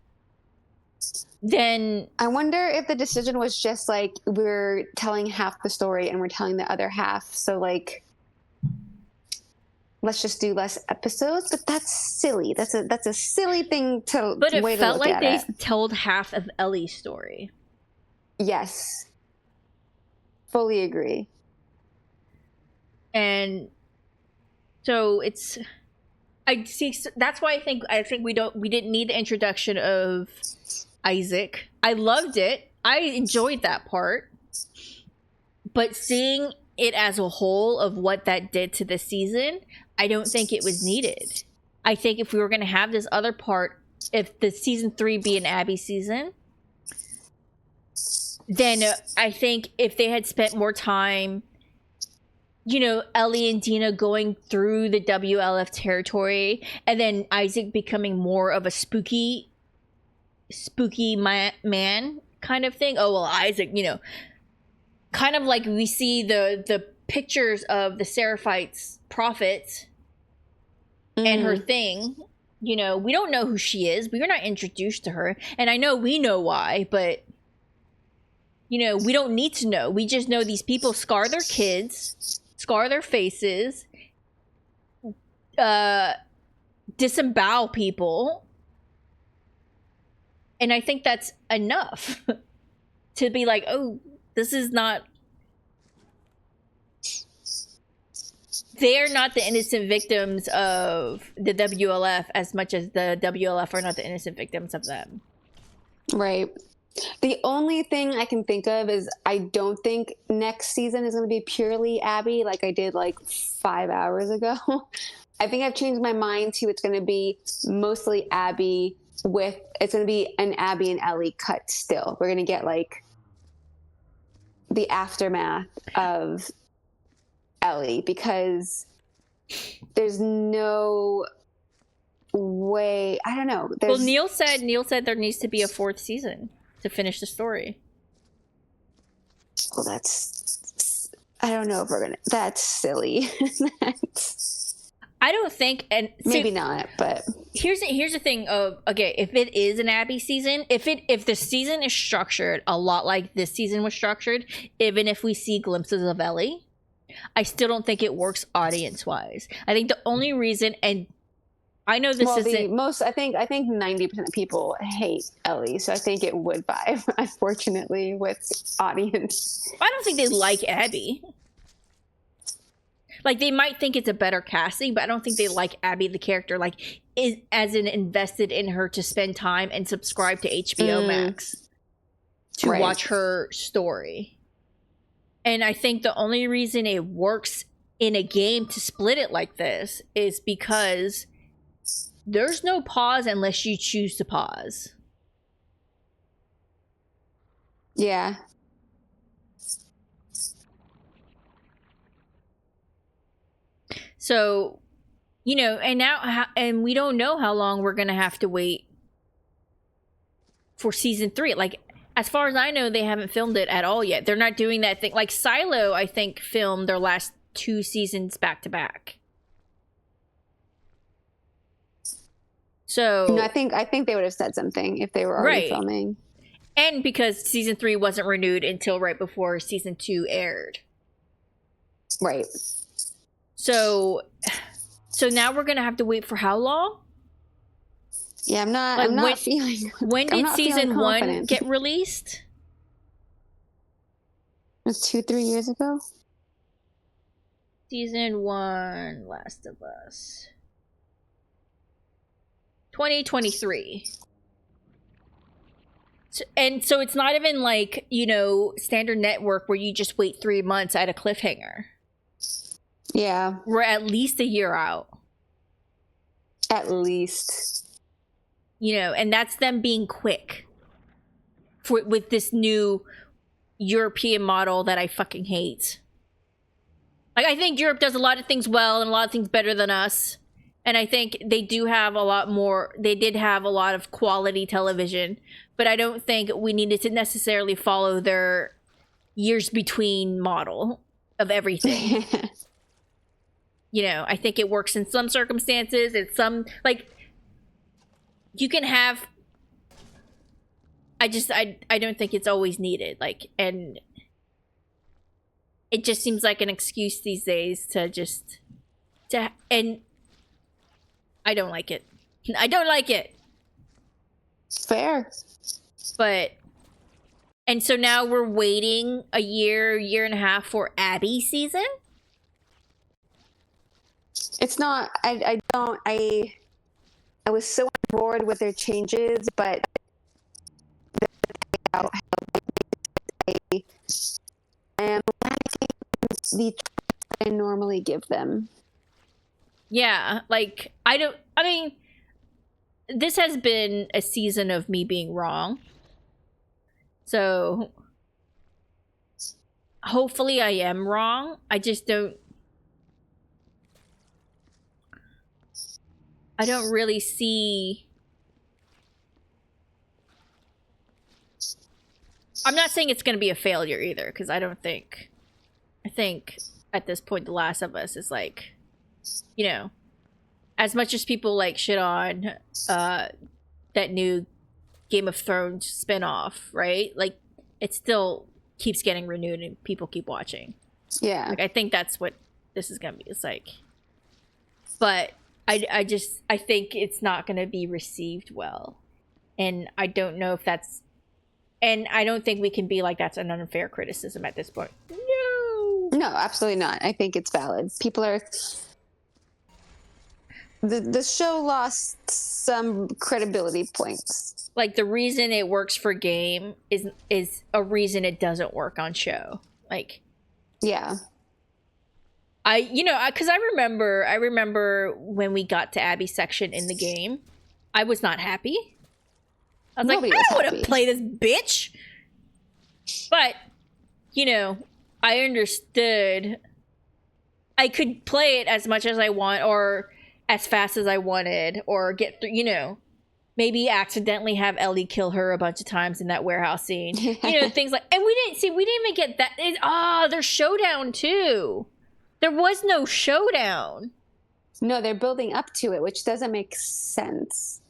then I wonder if the decision was just like, we're telling half the story and we're telling the other half. So like, let's just do less episodes. But that's silly. That's a silly thing to but it way to felt look like at they it. told half of Ellie's story. Yes. Fully agree. And so it's, I see, that's why I think we didn't need the introduction of Isaac. I loved it. I enjoyed that part. But seeing it as a whole of what that did to the season, I don't think it was needed. I think if we were going to have this other part, if the season 3 be an Abby season, then I think if they had spent more time, you know, Ellie and Dina going through the WLF territory, and then Isaac becoming more of a spooky man kind of thing. Oh, well, Isaac, you know, kind of like we see the pictures of the Seraphites prophet and her thing. You know, we don't know who she is. We were not introduced to her. And I know we know why, but, you know, we don't need to know. We just know these people scar their kids, scar their faces, disembowel people. And I think that's enough to be like, oh, this is not... They're not the innocent victims of the WLF as much as the WLF are not the innocent victims of them. Right. The only thing I can think of is I don't think next season is going to be purely Abby like I did like 5 hours ago. I think I've changed my mind to it's going to be mostly Abby with, it's going to be an Abby and Ellie cut still. We're going to get like the aftermath of Ellie because there's no way, I don't know. Well, Neil said there needs to be a 4th season to finish the story. Well, that's, I don't know if we're gonna, that's silly. I don't think, and maybe not, but here's the thing of, okay, if it is an Abby season, if the season is structured a lot like this season was structured, even if we see glimpses of Ellie, I still don't think it works audience wise. I think the only reason, and I know this isn't I think 90% of people hate Ellie, so I think it would buy, unfortunately, with audience. I don't think they like Abby. Like, they might think it's a better casting, but I don't think they like Abby the character, like, is as in invested in her to spend time and subscribe to HBO Max to watch her story. And I think the only reason it works in a game to split it like this is because there's no pause unless you choose to pause. Yeah. So, you know, and we don't know how long we're going to have to wait for season 3. Like, as far as I know, they haven't filmed it at all yet. They're not doing that thing. Like, Silo, I think, filmed their last 2 seasons back to back. So no, I think they would have said something if they were already filming. And because season 3 wasn't renewed until right before season 2 aired. Right. So now we're going to have to wait for how long? Yeah, I'm not feeling. When did season 1 get released? It was 2-3 years ago. Season 1, Last of Us. 2023. So it's not even like, you know, standard network where you just wait 3 months at a cliffhanger. Yeah. We're at least a year out. At least. You know, and that's them being quick with this new European model that I fucking hate. Like, I think Europe does a lot of things well and a lot of things better than us. And I think they do have a lot more, they did have a lot of quality television. But I don't think we needed to necessarily follow their years between model of everything. You know, I think it works in some circumstances. It's some, like, you can have I don't think it's always needed. Like, and it just seems like an excuse these days and I don't like it. I don't like it. Fair. But, and so now we're waiting a year and a half for Abby season. It's not, I was so on board with their changes, but how I am lacking the trust I normally give them. Yeah, like, this has been a season of me being wrong. So, hopefully I am wrong. I don't really see... I'm not saying it's going to be a failure either, because I think at this point, The Last of Us is like, you know, as much as people like shit on that new Game of Thrones spinoff, right? Like, it still keeps getting renewed and people keep watching. Yeah. Like, I think that's what this is going to be. It's like, but I think it's not going to be received well. And I don't know if that's, and I don't think we can be like, that's an unfair criticism at this point. No, absolutely not. I think it's valid. People are, the show lost some credibility points. Like, the reason it works for game is a reason it doesn't work on show. Like, yeah. Because I remember when we got to Abby's section in the game, I was not happy. I was Nobody like, I don't want to play this bitch. But, I understood I could play it as much as I want or as fast as I wanted or get through, maybe accidentally have Ellie kill her a bunch of times in that warehouse scene. Things like, and we didn't even get that. There's showdown too. There was no showdown. No, they're building up to it, which doesn't make sense.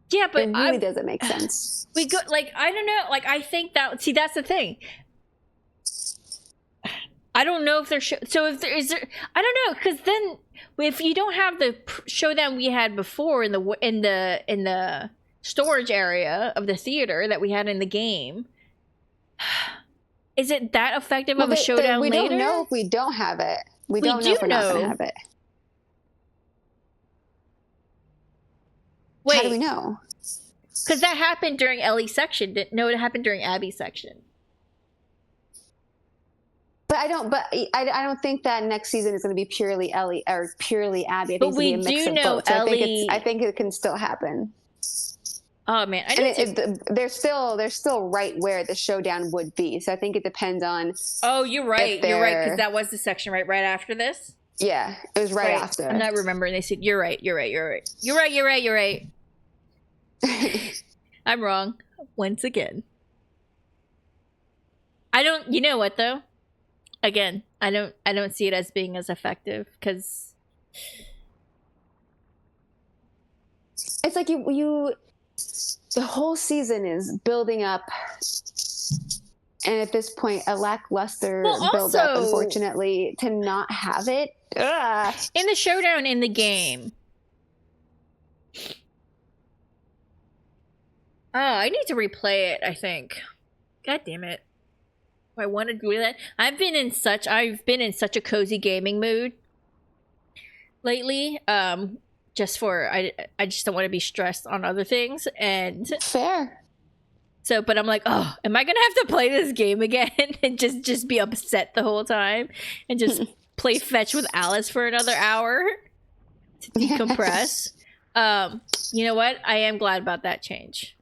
Yeah, but it really doesn't make sense. We go, like, I don't know. Like, I think that's the thing. I don't know if there's so if there is there. I don't know, because then if you don't have the showdown we had before in the storage area of the theater that we had in the game, is it that effective of a showdown we later? We don't know if we don't have it. We don't know if we're not going to have it. Wait, how do we know? Because that happened during Ellie's section. No, it happened during Abby's section. But I don't think that next season is going to be purely Ellie or purely Abby. I think it's going to be a mix of both. So I think it can still happen. Oh man, they're still right where the showdown would be. So I think it depends on. Oh, you're right. You're right, because that was the section right after this. Yeah, it was right after. I'm not remembering. They said you're right. You're right. I'm wrong once again. I don't. You know what though? Again, I don't see it as being as effective because it's like you the whole season is building up, and at this point a lackluster build up, unfortunately, to not have it. Ugh. In the showdown in the game. Oh, I need to replay it, I think. God damn it. I want to do that. I've been in such a cozy gaming mood lately. I just don't want to be stressed on other things, and fair. So, but I'm like, oh, am I gonna have to play this game again and just be upset the whole time and just play fetch with Alice for another hour to decompress? You know what? I am glad about that change.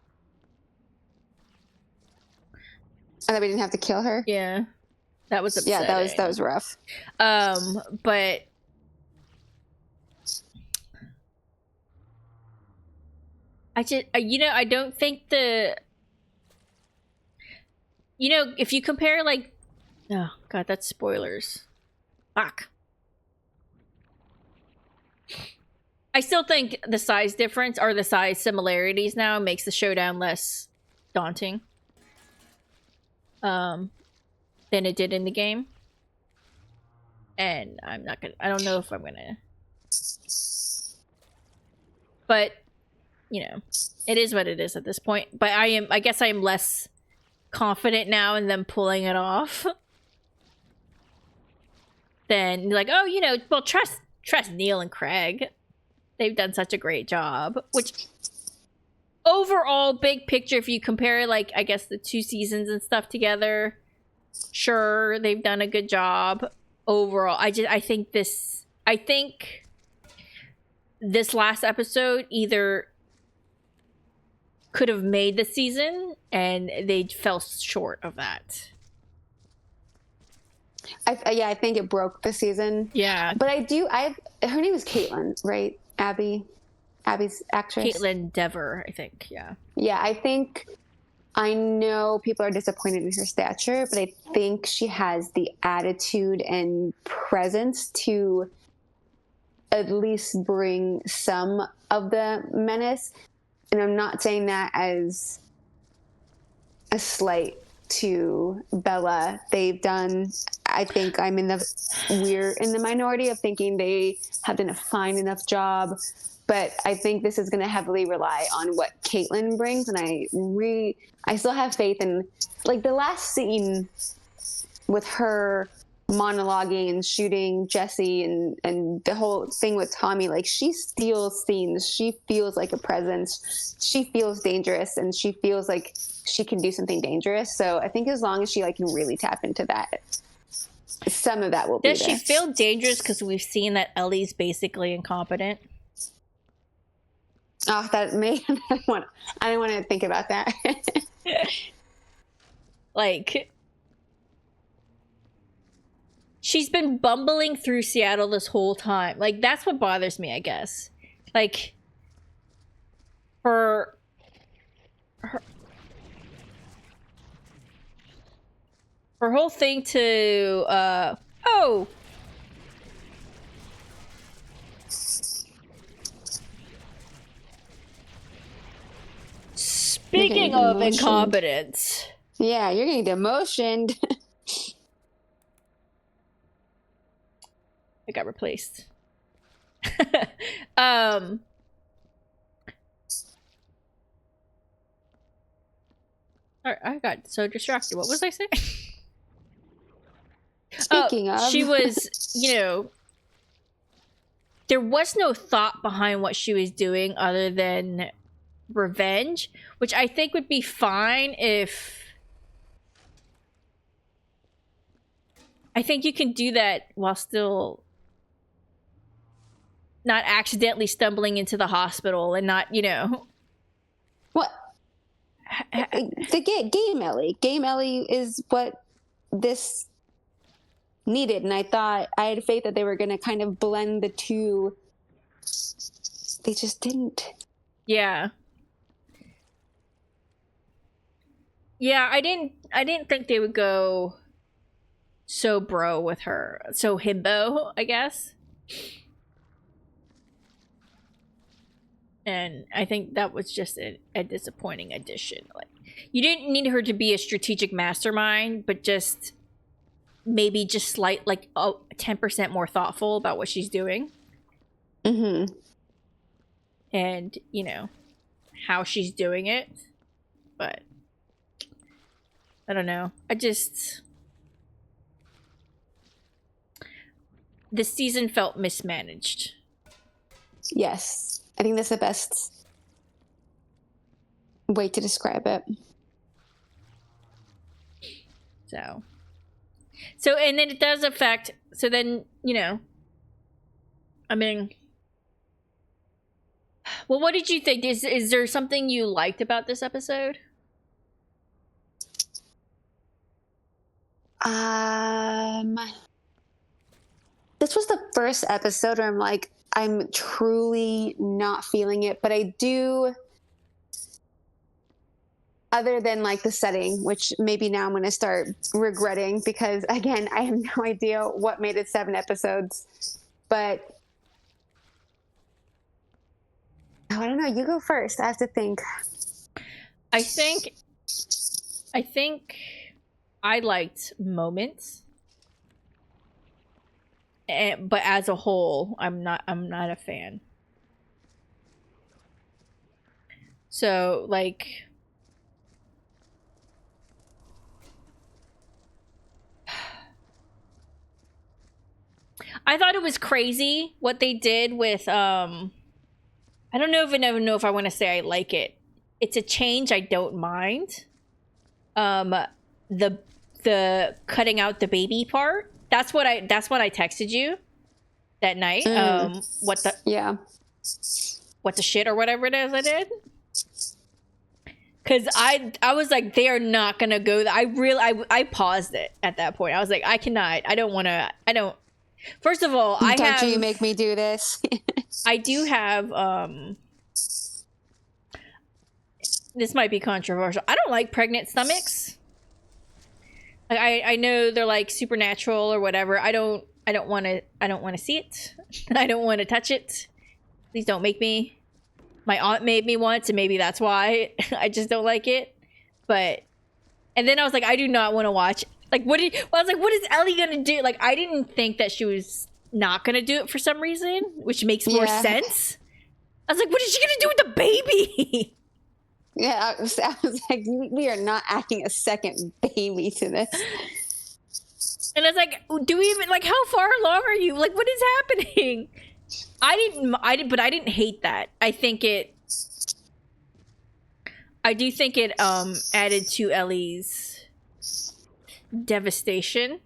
And that we didn't have to kill her. Yeah, that was upsetting. Yeah, that was rough. But I just, I don't think if you compare like, oh god, that's spoilers. Fuck. I still think the size difference or the size similarities now makes the showdown less daunting than it did in the game. And I don't know if I'm gonna, but you know, it is what it is at this point. But I guess I am less confident now in them pulling it off than like, oh, you know, well, trust Neil and Craig. They've done such a great job. Which overall, big picture, if you compare, like, I guess the 2 seasons and stuff together, sure, they've done a good job. Overall, I think this last episode either could have made the season, and they fell short of that. I think it broke the season. Yeah. But her name is Caitlin, right? Abby's actress. Caitlin Dever, I think. Yeah. Yeah, I know people are disappointed in her stature, but I think she has the attitude and presence to at least bring some of the menace. And I'm not saying that as a slight to Bella. I think I'm we're in the minority of thinking they have done a fine enough job. But I think this is going to heavily rely on what Caitlin brings. And I still have faith in, like, the last scene with her monologuing and shooting Jesse and the whole thing with Tommy. Like, she steals scenes. She feels like a presence. She feels dangerous, and she feels like she can do something dangerous. So I think as long as she, like, can really tap into that, some of that will be there. Does she feel dangerous because we've seen that Ellie's basically incompetent? Oh, I didn't want to think about that. Like, she's been bumbling through Seattle this whole time. Like, that's what bothers me, I guess. Like, her whole thing to, Speaking of incompetence. Yeah, you're getting demotioned. I got replaced. I got so distracted. What was I saying? Speaking of. She was, you know, there was no thought behind what she was doing other than revenge, which I think would be fine if... I think you can do that while still not accidentally stumbling into the hospital and not, you know... What? The game Ellie. Game Ellie is what this needed, and I had faith that they were going to kind of blend the two. They just didn't. Yeah. Yeah, I didn't think they would go so bro with her. So himbo, I guess. And I think that was just a disappointing addition. Like, you didn't need her to be a strategic mastermind, but just maybe just slight, like, 10% more thoughtful about what she's doing. Mm-hmm. And, you know, how she's doing it. But I don't know. This season felt mismanaged. Yes. I think that's the best way to describe it. So, and then it does affect, so then, you know, I mean, well, what did you think? Is there something you liked about this episode? This was the first episode where I'm like, I'm truly not feeling it, but I do, other than like the setting, which maybe now I'm going to start regretting because, again, I have no idea what made it 7 episodes, but Oh, I don't know. You go first. I have to think. I think I liked moments, but as a whole, I'm not a fan. So like, I thought it was crazy what they did with I don't know if I want to say I like it. It's a change I don't mind. The cutting out the baby part. That's what I texted you that night. What the shit or whatever it is I did. Cause I was like, they are not gonna go. I paused it at that point. I was like, I cannot. I don't. First of all, Don't you make me do this. I do have this might be controversial. I don't like pregnant stomachs. Like I know they're like supernatural or whatever. I don't want to see it. I don't want to touch it. Please don't make me. My aunt made me once, and maybe that's why I just don't like it. But and then I was like, I do not want to watch. Like, I was like, what is Ellie gonna do? Like, I didn't think that she was not gonna do it for some reason, which makes more sense. I was like, what is she gonna do with the baby? Yeah, I was like, we are not adding a second baby to this. And I was like, do we even, like, how far along are you? Like, what is happening? But I didn't hate that. I do think it added to Ellie's devastation.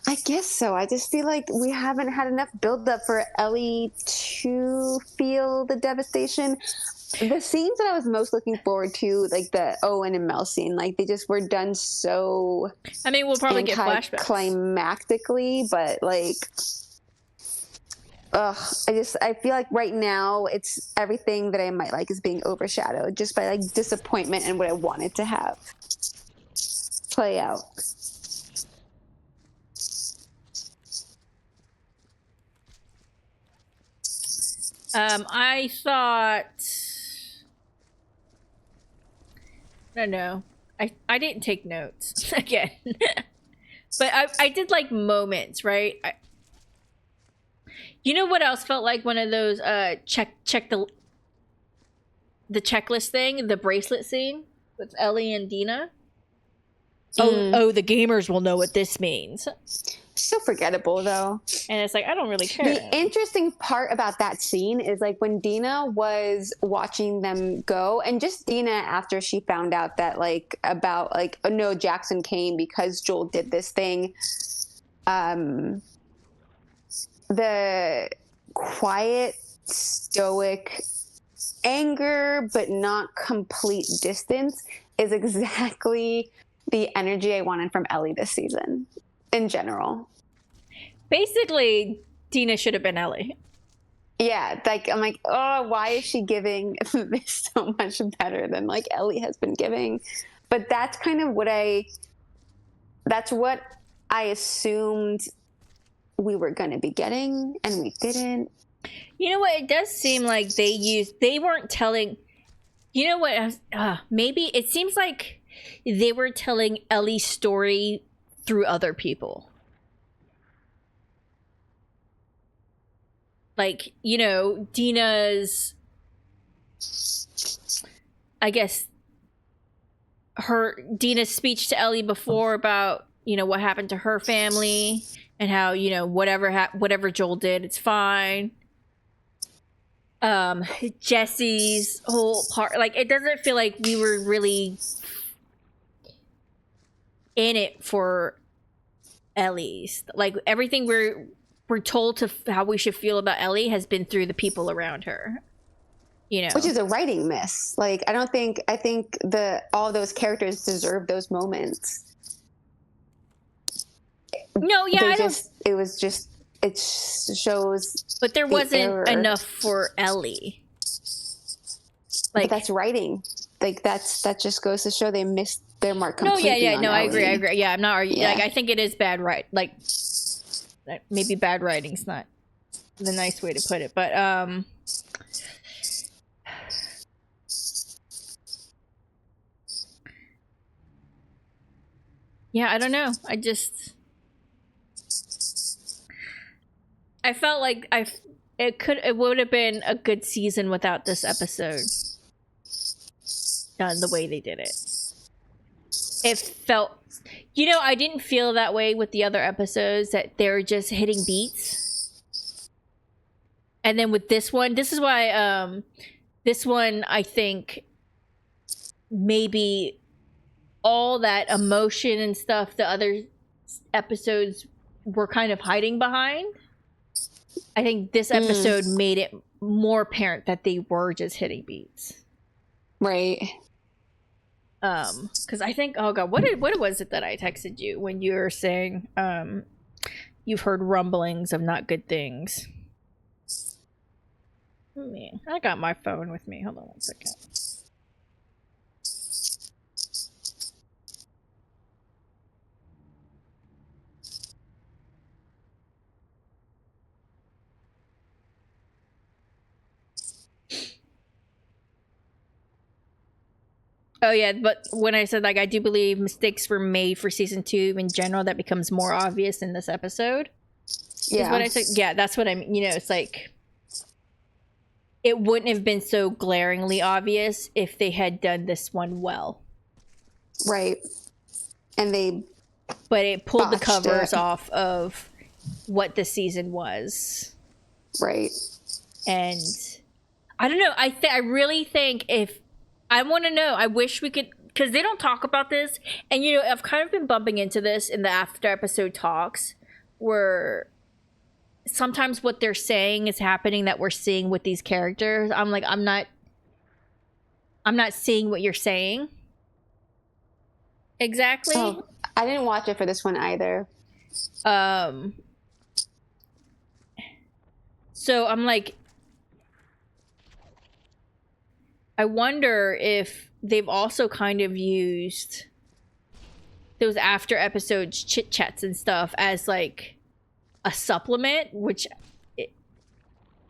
I guess so. I just feel like we haven't had enough build-up for Ellie to feel the devastation. The scenes that I was most looking forward to, like the Owen and Mel scene, like they just were done so. I mean, we'll probably get flashbacks climactically, but like, I feel like right now it's everything that I might like is being overshadowed just by like disappointment and what I wanted to have play out. I thought, I don't know. I didn't take notes again, but I did like moments, right? You know what else felt like one of those check the checklist thing, the bracelet scene with Ellie and Dina. Oh, the gamers will know what this means. So forgettable though. And it's like, I don't really care. The interesting part about that scene is like when Dina was watching them go, and just Dina after she found out that like about like, oh no, Jackson came because Joel did this thing. The quiet, stoic anger, but not complete distance is exactly the energy I wanted from Ellie this season. In general, basically, Dina should have been Ellie. Yeah, like I'm like, oh, why is she giving this so much better than like Ellie has been giving? But that's kind of that's what I assumed we were going to be getting, and we didn't. You know what? It does seem like they weren't telling. You know what? Maybe it seems like they were telling Ellie's story through other people. Like, you know, Dina's, I guess, Dina's speech to Ellie before about, you know, what happened to her family and how, you know, whatever Joel did, it's fine. Jesse's whole part, like, it doesn't feel like we were really in it for Ellie's. Like, everything we're told to how we should feel about Ellie has been through the people around her, you know, which is a writing miss. Like, I think all those characters deserve those moments. No, yeah, it shows, but there wasn't enough for Ellie. Like, but that's writing. Like, that just goes to show they missed their mark completely. I agree. Yeah, I'm not arguing. Yeah. Like, I think it is bad, right? Like, maybe bad writing's not the nice way to put it. But yeah, I don't know. I felt like it would have been a good season without this episode done the way they did it. It felt, I didn't feel that way with the other episodes, that they were just hitting beats. And then with this one, this is why this one, I think maybe all that emotion and stuff the other episodes were kind of hiding behind. I think this episode made it more apparent that they were just hitting beats. Right. Because I think, oh god, what was it that I texted you when you were saying you've heard rumblings of not good things? Man, I got my phone with me. Hold on 1 second. Oh yeah, but when I said, like, I do believe mistakes were made for season 2 in general, that becomes more obvious in this episode. Yeah. Is what I said. Yeah, that's what I mean. It's like, it wouldn't have been so glaringly obvious if they had done this one well. Right. And but it pulled the covers off of what the season was. Right. And I don't know. I really think I want to know. I wish we could, because they don't talk about this. And, I've kind of been bumping into this in the after episode talks, where sometimes what they're saying is happening that we're seeing with these characters. I'm like, I'm not seeing what you're saying. Exactly. Oh, I didn't watch it for this one either. So I'm like, I wonder if they've also kind of used those after episodes chit chats and stuff as like a supplement, which it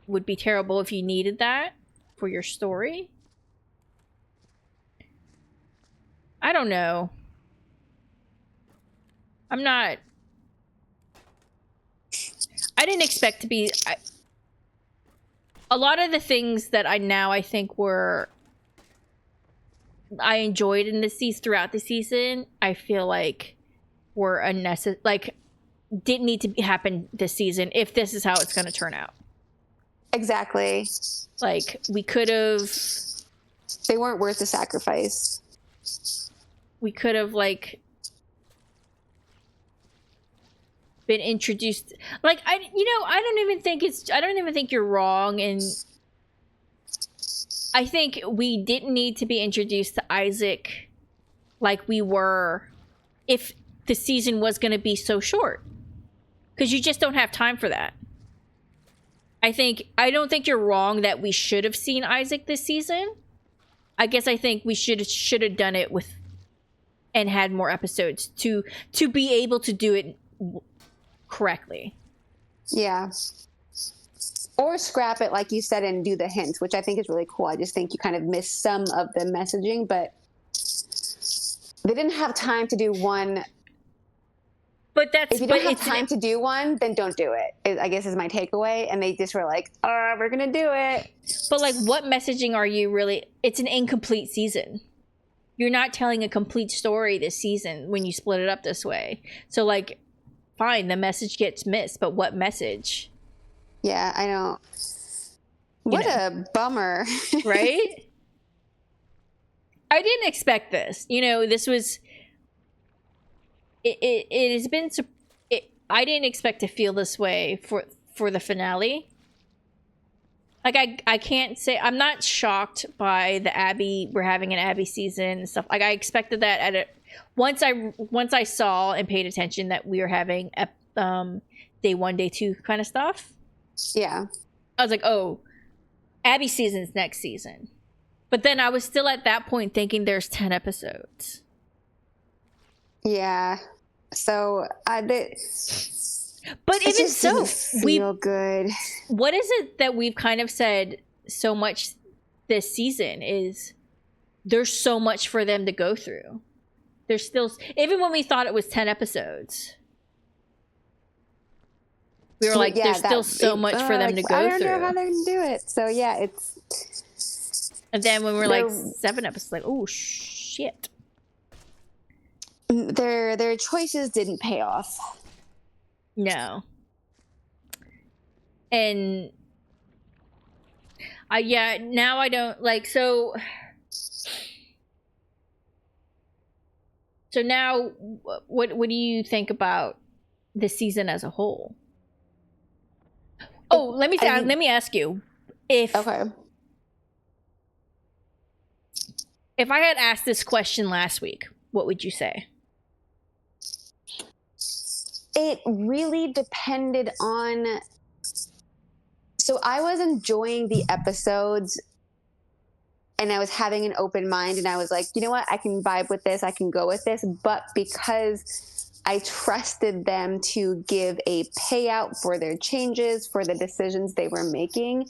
would be terrible if you needed that for your story. I don't know. I didn't expect to be. A lot of the things that I think I enjoyed in this season, throughout the season, I feel like were unnecessary. Like, didn't need to happen this season if this is how it's going to turn out. Exactly. Like, we could have. They weren't worth the sacrifice. We could have, like, been introduced. Like, I don't even think you're wrong, and I think we didn't need to be introduced to Isaac like we were if the season was going to be so short, because you just don't have time for that. I don't think you're wrong that we should have seen Isaac this season. I guess I think we should have done it with and had more episodes to be able to do it correctly. Yeah. Or scrap it, like you said, and do the hints, which I think is really cool. I just think you kind of missed some of the messaging, but they didn't have time to do one. But if you don't have time to do one, then don't do it, I guess is my takeaway. And they just were like, we're going to do it. But, like, what messaging are you really? It's an incomplete season. You're not telling a complete story this season when you split it up this way. So, like, fine, the message gets missed, but what message? Yeah, I know. What a bummer. Right? I didn't expect this. This was... It has been... I didn't expect to feel this way for the finale. Like, I can't say... I'm not shocked by the Abby... We're having an Abby season and stuff. Like, I expected that once I saw and paid attention that we were having day 1, day 2 kind of stuff. Yeah. I was like, oh, Abby season's next season. But then I was still at that point thinking there's 10 episodes. Yeah. So But it even just so, didn't feel good. What is it that we've kind of said so much this season is there's so much for them to go through. There's still, even when we thought it was 10 episodes, we were like, there's still so much for them to go through. I don't know how they're going to do it. So yeah, it's... And then when we're like 7 episodes, like, oh shit. Their choices didn't pay off. No. And now I don't like, so now what do you think about the season as a whole? Oh, let me ask you, if I had asked this question last week, what would you say? It really depended on... So I was enjoying the episodes and I was having an open mind and I was like, you know what? I can vibe with this. I can go with this. But because I trusted them to give a payout for their changes, for the decisions they were making,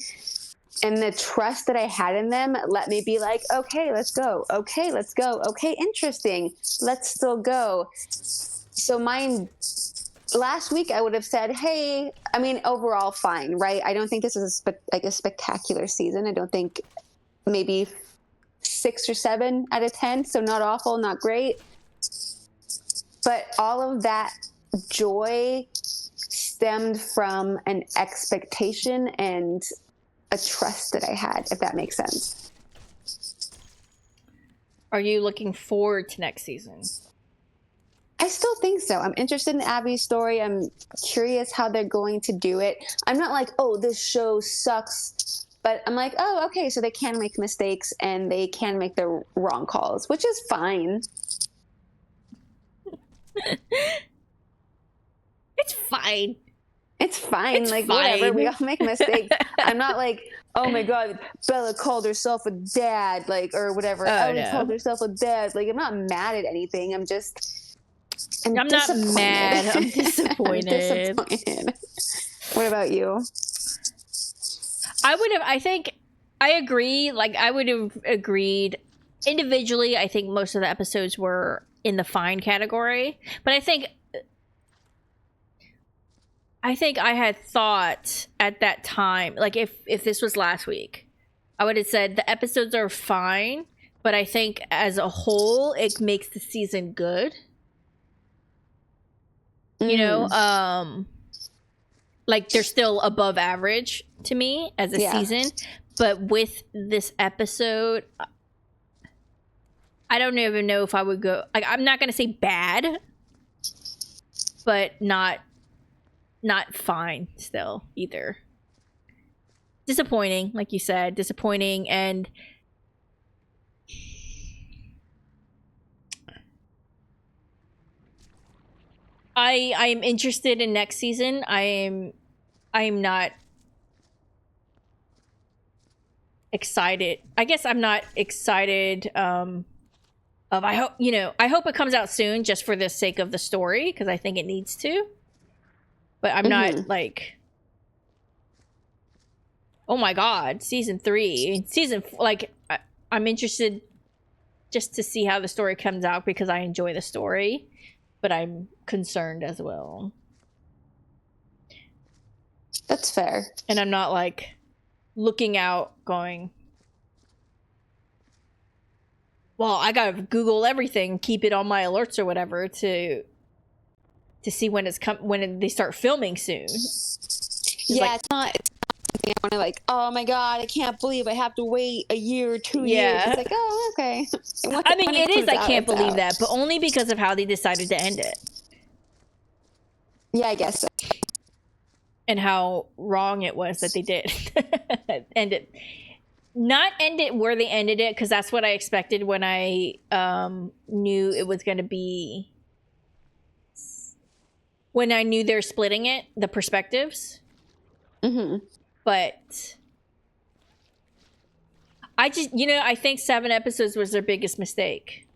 and the trust that I had in them let me be like, okay, let's go. Okay, let's go. Okay, interesting. Let's still go. So last week I would have said, hey, I mean, overall fine, right? I don't think this is a spectacular season. I don't think, maybe 6 or 7 out of 10. So not awful, not great. But all of that joy stemmed from an expectation and a trust that I had, if that makes sense. Are you looking forward to next season? I still think so. I'm interested in Abby's story. I'm curious how they're going to do it. I'm not like, oh, this show sucks. But I'm like, oh, okay, so they can make mistakes and they can make the wrong calls, which is fine. It's fine. It's fine. It's like, fine. Whatever. We all make mistakes. I'm not like, oh my God, Bella called herself a dad, like, or whatever. Ellie called herself a dad. Like, I'm not mad at anything. I'm not mad. I'm disappointed. I'm disappointed. What about you? I think I agree. Like, I would have agreed individually. I think most of the episodes were in the fine category, but I think I had thought at that time, like if this was last week, I would have said the episodes are fine, but I think as a whole, it makes the season good. You know, like they're still above average to me as a season, but with this episode, I don't even know if I would go, like, I'm not going to say bad, but not fine still either. Disappointing, like you said, disappointing. And I am interested in next season. I am not excited. I guess I'm not excited I hope it comes out soon just for the sake of the story, because I think it needs to. But I'm not like, oh my God, season 3, I'm interested just to see how the story comes out because I enjoy the story, but I'm concerned as well. That's fair. And I'm not like looking out going, well, I gotta Google everything, keep it on my alerts or whatever to see when they start filming soon. It's not something I want to like, oh my God, I can't believe I have to wait a year or 2 years. It's like, oh, okay. I mean, it is, I can't believe that, but only because of how they decided to end it. Yeah, I guess so. And how wrong it was that they did not end it where they ended it, because that's what I expected when I knew it was going to be, when I knew they're splitting it, the perspectives. But I just, I think 7 episodes was their biggest mistake.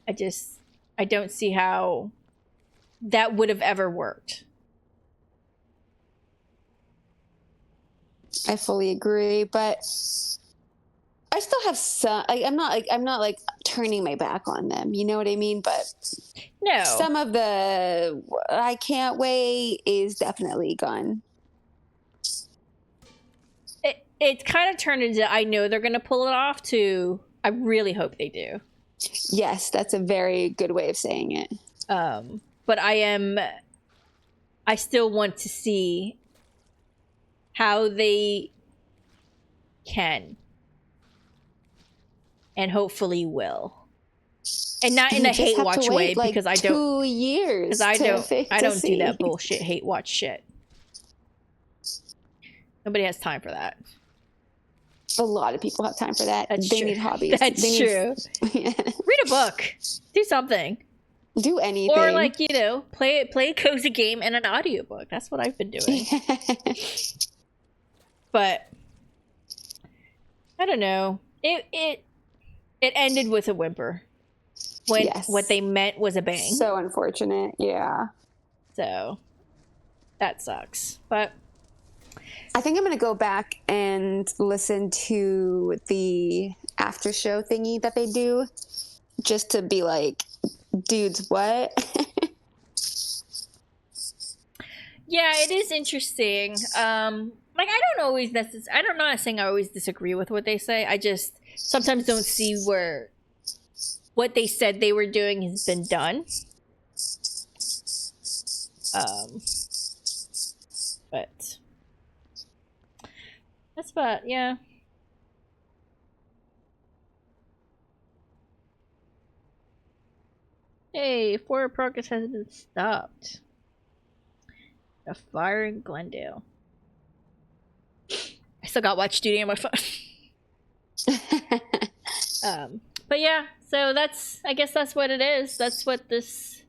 I don't see how that would have ever worked. I fully agree, but I still have some. I'm not like turning my back on them. You know what I mean? But no, some of the I can't wait is definitely gone. It kind of turned into I know they're gonna pull it off. To I really hope they do. Yes, that's a very good way of saying it. But I still want to see how they can, and hopefully will, and not in a hate watch way, like because I don't. 2 years. Because I don't do that bullshit hate watch shit. Nobody has time for that. A lot of people have time for that. They need hobbies. That's true. Read a book. Do something. Do anything. Or like, you know, play a cozy game and an audiobook. That's what I've been doing. But I don't know. It ended with a whimper. When what they meant was a bang. So unfortunate. Yeah. So that sucks. But I think I'm going to go back and listen to the after show thingy that they do, just to be like, dudes, what? Yeah, it is interesting. Like, I don't not saying I always disagree with what they say. I just sometimes don't see where what they said they were doing has been done. But that's about, yeah. Hey, forward progress has been stopped. A fire in Glendale. I still got Watch Duty on my phone. But yeah, so I guess that's what it is. That's what this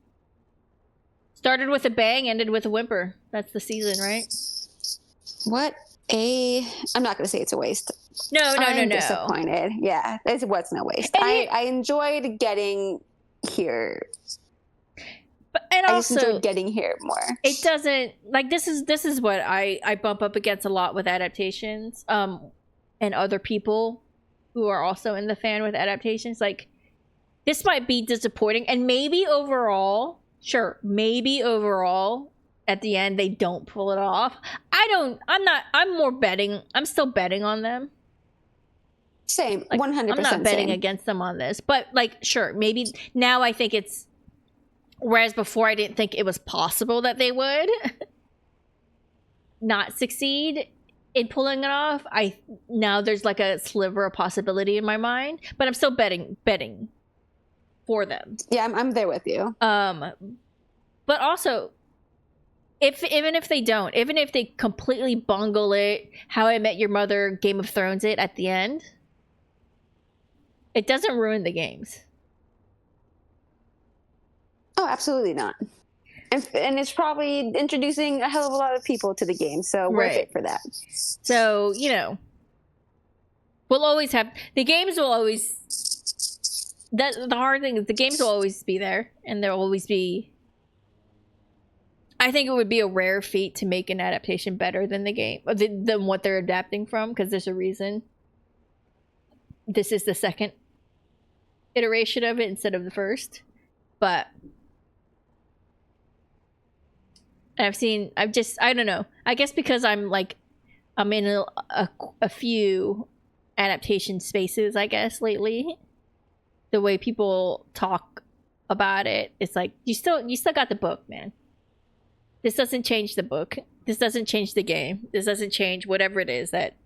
started with a bang, ended with a whimper. That's the season, right? I'm not going to say it's a waste. No. I'm disappointed. Yeah, it wasn't a waste. I enjoyed getting here. And I also, just enjoyed getting here more. It doesn't, like, this is what I bump up against a lot with adaptations, and other people who are also in the fan with adaptations. Like, this might be disappointing, and maybe overall at the end they don't pull it off. I'm still betting on them. Same. Like, 100%. I'm not betting against them on this, but like, sure, maybe now I think it's, whereas before I didn't think it was possible that they would not succeed in pulling it off. Now there's like a sliver of possibility in my mind, but I'm still betting for them. Yeah, I'm there with you. But also, even if they completely bungle it, How I Met Your Mother, Game of Thrones it at the end, it doesn't ruin the games. Oh, absolutely not. And it's probably introducing a hell of a lot of people to the game, so worth it for that. So, you know, we'll always have the games. Will always, the hard thing is the games will always be there, and there will always be. I think it would be a rare feat to make an adaptation better than the game, than what they're adapting from, because there's a reason. This is the second iteration of it instead of the first, but I don't know. I guess because I'm in a few adaptation spaces, I guess, lately. The way people talk about it, it's like, you still got the book, man. This doesn't change the book. This doesn't change the game. This doesn't change whatever it is that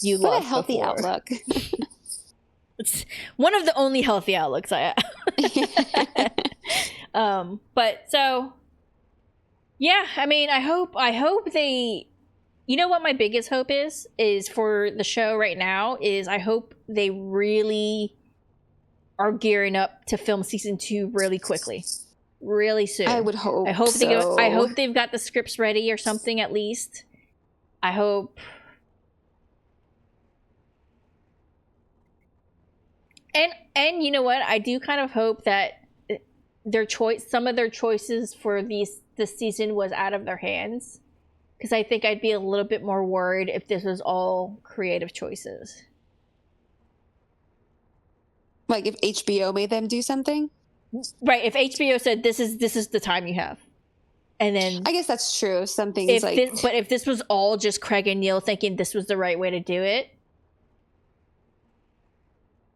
you love. What a healthy outlook. It's one of the only healthy outlooks I have. But so, yeah, I mean, I hope they, you know what my biggest hope is for the show right now is I hope they really are gearing up to film season 2 really quickly. Really soon. I would hope. I hope they've got the scripts ready or something at least. I hope. And you know what? I do kind of hope that some of their choices for this season was out of their hands. Because I think I'd be a little bit more worried if this was all creative choices. Like if HBO made them do something? Right, if HBO said this is the time you have. And then I guess that's true. Some things but if this was all just Craig and Neil thinking this was the right way to do it,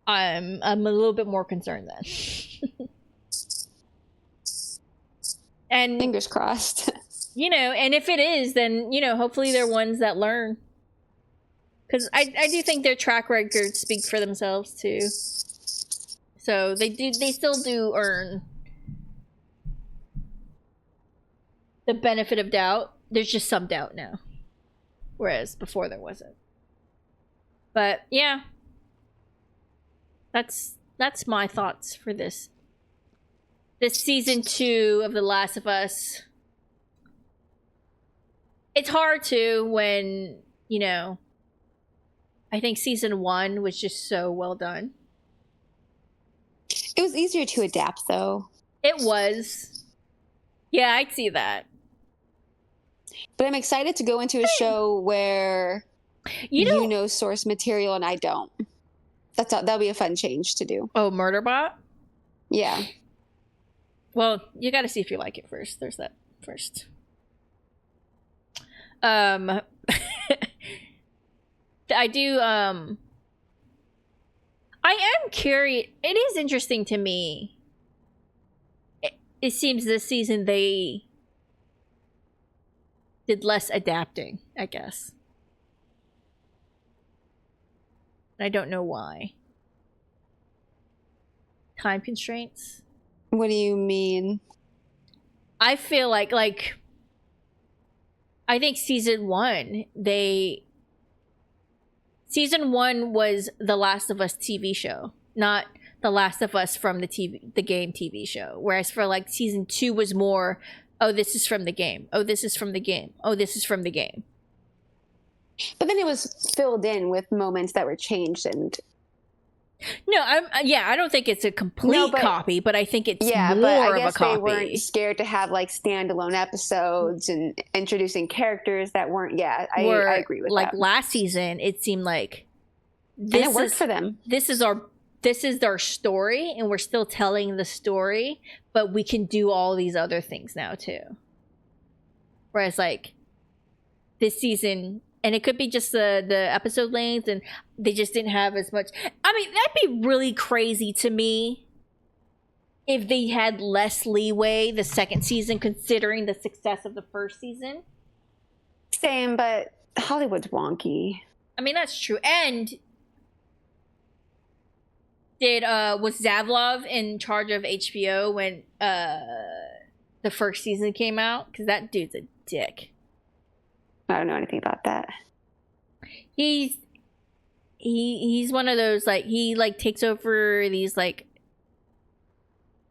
I'm a little bit more concerned then. And fingers crossed. And if it is, then hopefully they're ones that learn. Because I do think their track records speak for themselves too. So they still do earn the benefit of doubt. There's just some doubt now, whereas before there wasn't. But yeah, that's my thoughts for this season 2 of The Last of Us. It's hard to when I think season 1 was just so well done. It was easier to adapt, though. It was. Yeah, I'd see that. But I'm excited to go into a show where you know source material and I don't. That'll be a fun change to do. Oh, Murderbot? Yeah. Well, you got to see if you like it first. There's that first. I do. I am curious. It is interesting to me. It seems this season they did less adapting, I guess. I don't know why. Time constraints? What do you mean? I feel like I think season 1 was The Last of Us TV show, not The Last of Us from the game TV show. Whereas for season 2 was more, oh, this is from the game. Oh, this is from the game. Oh, this is from the game. But then it was filled in with moments that were changed and. No, I don't think it's a complete copy, but I think it's more but I guess of a copy. They weren't scared to have standalone episodes and introducing characters that weren't. Yeah, I agree with that. Last season, it seemed like this and it worked for them. This is our story, and we're still telling the story, but we can do all these other things now too. Whereas this season. And it could be just the episode length, and they just didn't have as much. I mean, that'd be really crazy to me if they had less leeway the second season, considering the success of the first season. Same, but Hollywood's wonky. I mean, that's true. And was Zavlov in charge of HBO when the first season came out? Because that dude's a dick. I don't know anything about that. He's one of those he takes over these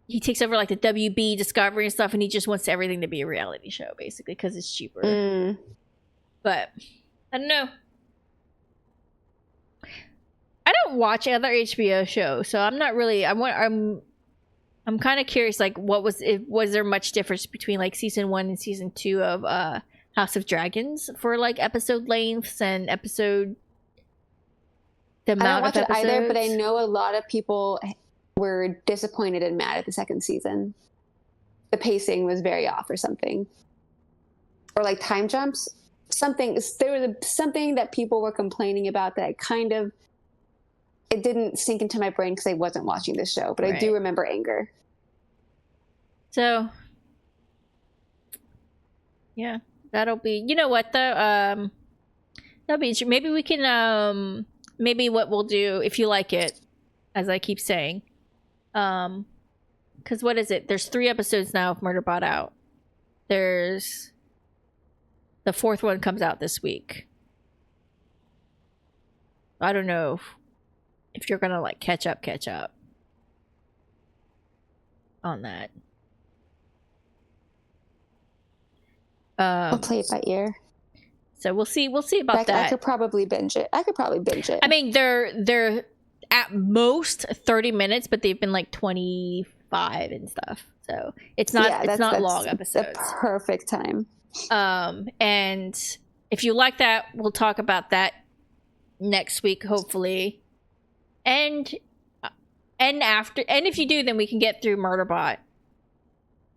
he takes over the WB Discovery and stuff, and he just wants everything to be a reality show basically because it's cheaper. But I don't know. I don't watch other HBO shows, so I'm not really. I'm kind of curious. Was there much difference between season 1 and season 2 of House of Dragons for episode lengths and the amount I don't watch of it either, but I know a lot of people were disappointed and mad at the second season. The pacing was very off or something, or time jumps. There was something that people were complaining about that it didn't sink into my brain because I wasn't watching this show, but right. I do remember anger. So yeah. That'll be, you know what though, that'll be interesting. Maybe we can, maybe what we'll do, if you like it, as I keep saying, because what is it? There's 3 episodes now of Murderbot out. There's, the 4th one comes out this week. I don't know if you're gonna catch up on that. I'll play it by ear. So we'll see about that. I could probably binge it. I mean, they're at most 30 minutes, but they've been 25 and stuff. So it's not it's not long episodes. The perfect time. And if you like that, we'll talk about that next week, hopefully. And if you do, then we can get through Murderbot.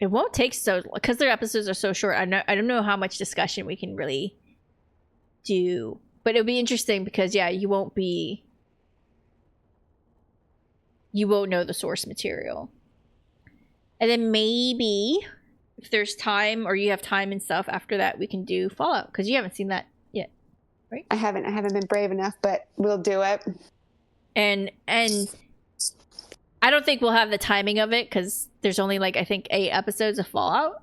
It won't take so, because their episodes are so short. I don't know how much discussion we can really do, but it'll be interesting because you won't know the source material. And then maybe if there's time or you have time and stuff after that, we can do Fallout, because you haven't seen that yet, right? I haven't been brave enough, but we'll do it. And I don't think we'll have the timing of it because there's only like, I think 8 episodes of Fallout.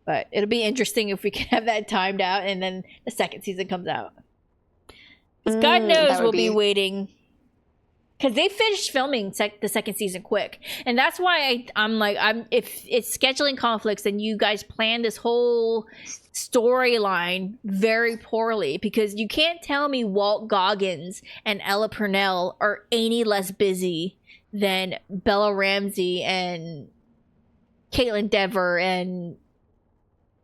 But it'll be interesting if we can have that timed out and then the second season comes out. Because God knows we'll be waiting. Because they finished filming the second season quick. And that's why if it's scheduling conflicts and you guys plan this whole storyline very poorly, because you can't tell me Walt Goggins and Ella Purnell are any less busy than Bella Ramsey and Caitlin Dever and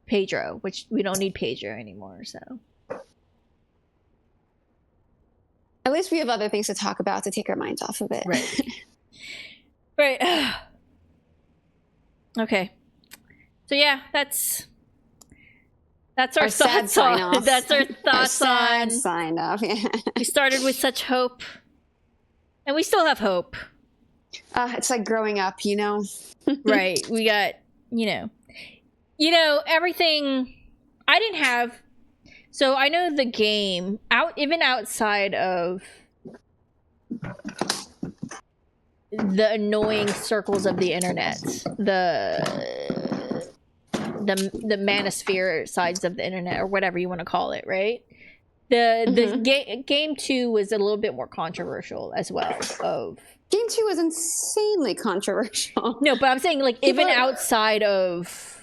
Pedro, which we don't need Pedro anymore, so. At least we have other things to talk about to take our minds off of it. Right. Right. Okay. So yeah, that's our thoughts on. That's our thoughts on. Sign off. Yeah. We started with such hope, and we still have hope. It's like growing up, Right. We got, everything. I didn't have. So I know the game even outside of the annoying circles of the internet, the manosphere sides of the internet, or whatever you want to call it, right? The game 2 was a little bit more controversial as well. Game 2 was insanely controversial. No, but I'm saying even outside of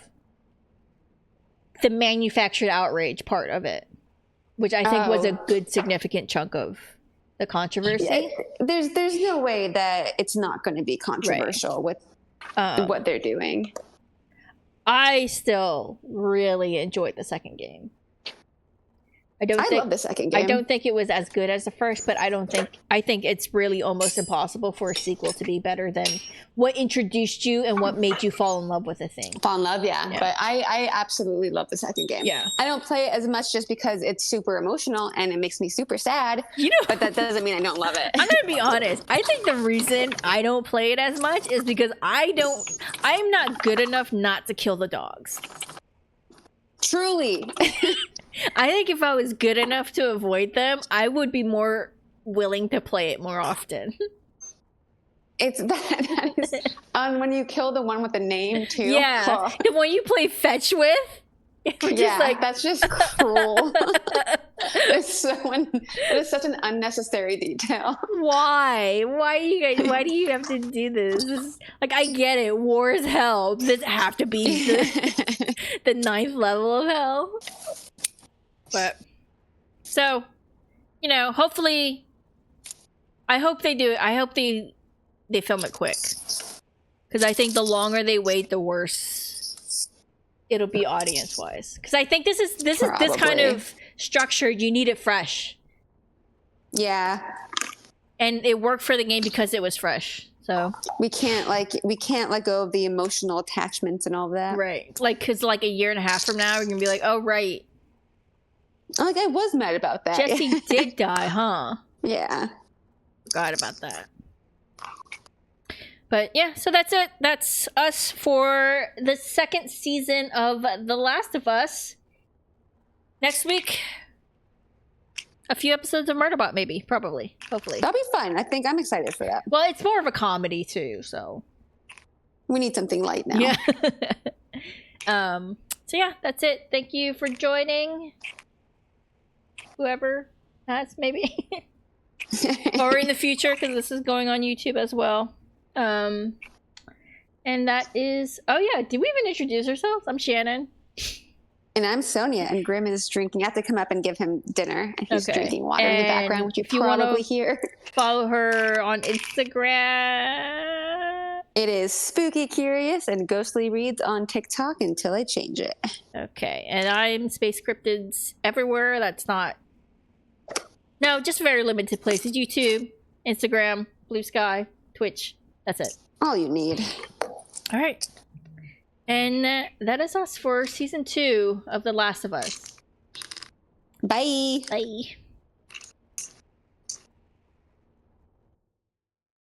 the manufactured outrage part of it, which I think was a good significant chunk of the controversy. Yeah, there's no way that it's not going to be controversial with what they're doing. I still really enjoyed the second game. I love the second game. I don't think it was as good as the first, but I think it's really almost impossible for a sequel to be better than what introduced you and what made you fall in love with the thing. Fall in love, yeah. But I absolutely love the second game. Yeah. I don't play it as much just because it's super emotional and it makes me super sad. But that doesn't mean I don't love it. I'm gonna be honest. I think the reason I don't play it as much is because I'm not good enough not to kill the dogs. Truly. I think if I was good enough to avoid them, I would be more willing to play it more often. That is when you kill the one with the name too. Yeah, oh. The one you play fetch with. That's just cruel. It's such an unnecessary detail. Why? Why do you have to do this? I get it. War is hell. Does it have to be the 9th level of hell? But so, hopefully, I hope they do it. I hope they film it quick, because I think the longer they wait, the worse it'll be audience wise. Because I think this kind of structure, you need it fresh. Yeah, and it worked for the game because it was fresh. So we can't let go of the emotional attachments and all that. Right. Because a year and a half from now, we're gonna be like, oh right. I was mad about that. Jesse did die, huh? Yeah. Forgot about that. But yeah, so that's it. That's us for the second season of The Last of Us. Next week, a few episodes of Murderbot, maybe. Probably. Hopefully. That'll be fun. I think I'm excited for that. Well, it's more of a comedy, too, so. We need something light now. Yeah. So yeah, that's it. Thank you for joining. Whoever has, maybe. Or in the future, because this is going on YouTube as well. And that is... Oh yeah, did we even introduce ourselves? I'm Shannon. And I'm Sonia, and Grim is drinking. I have to come up and give him dinner. And he's drinking water in the background, which you probably hear. Follow her on Instagram. It is Spooky Curious and Ghostly Reads on TikTok until I change it. Okay, and I'm Space Cryptids everywhere. That's not... No, just very limited places. YouTube, Instagram, Blue Sky, Twitch. That's it. All you need. All right. And that is us for season 2 of The Last of Us. Bye. Bye.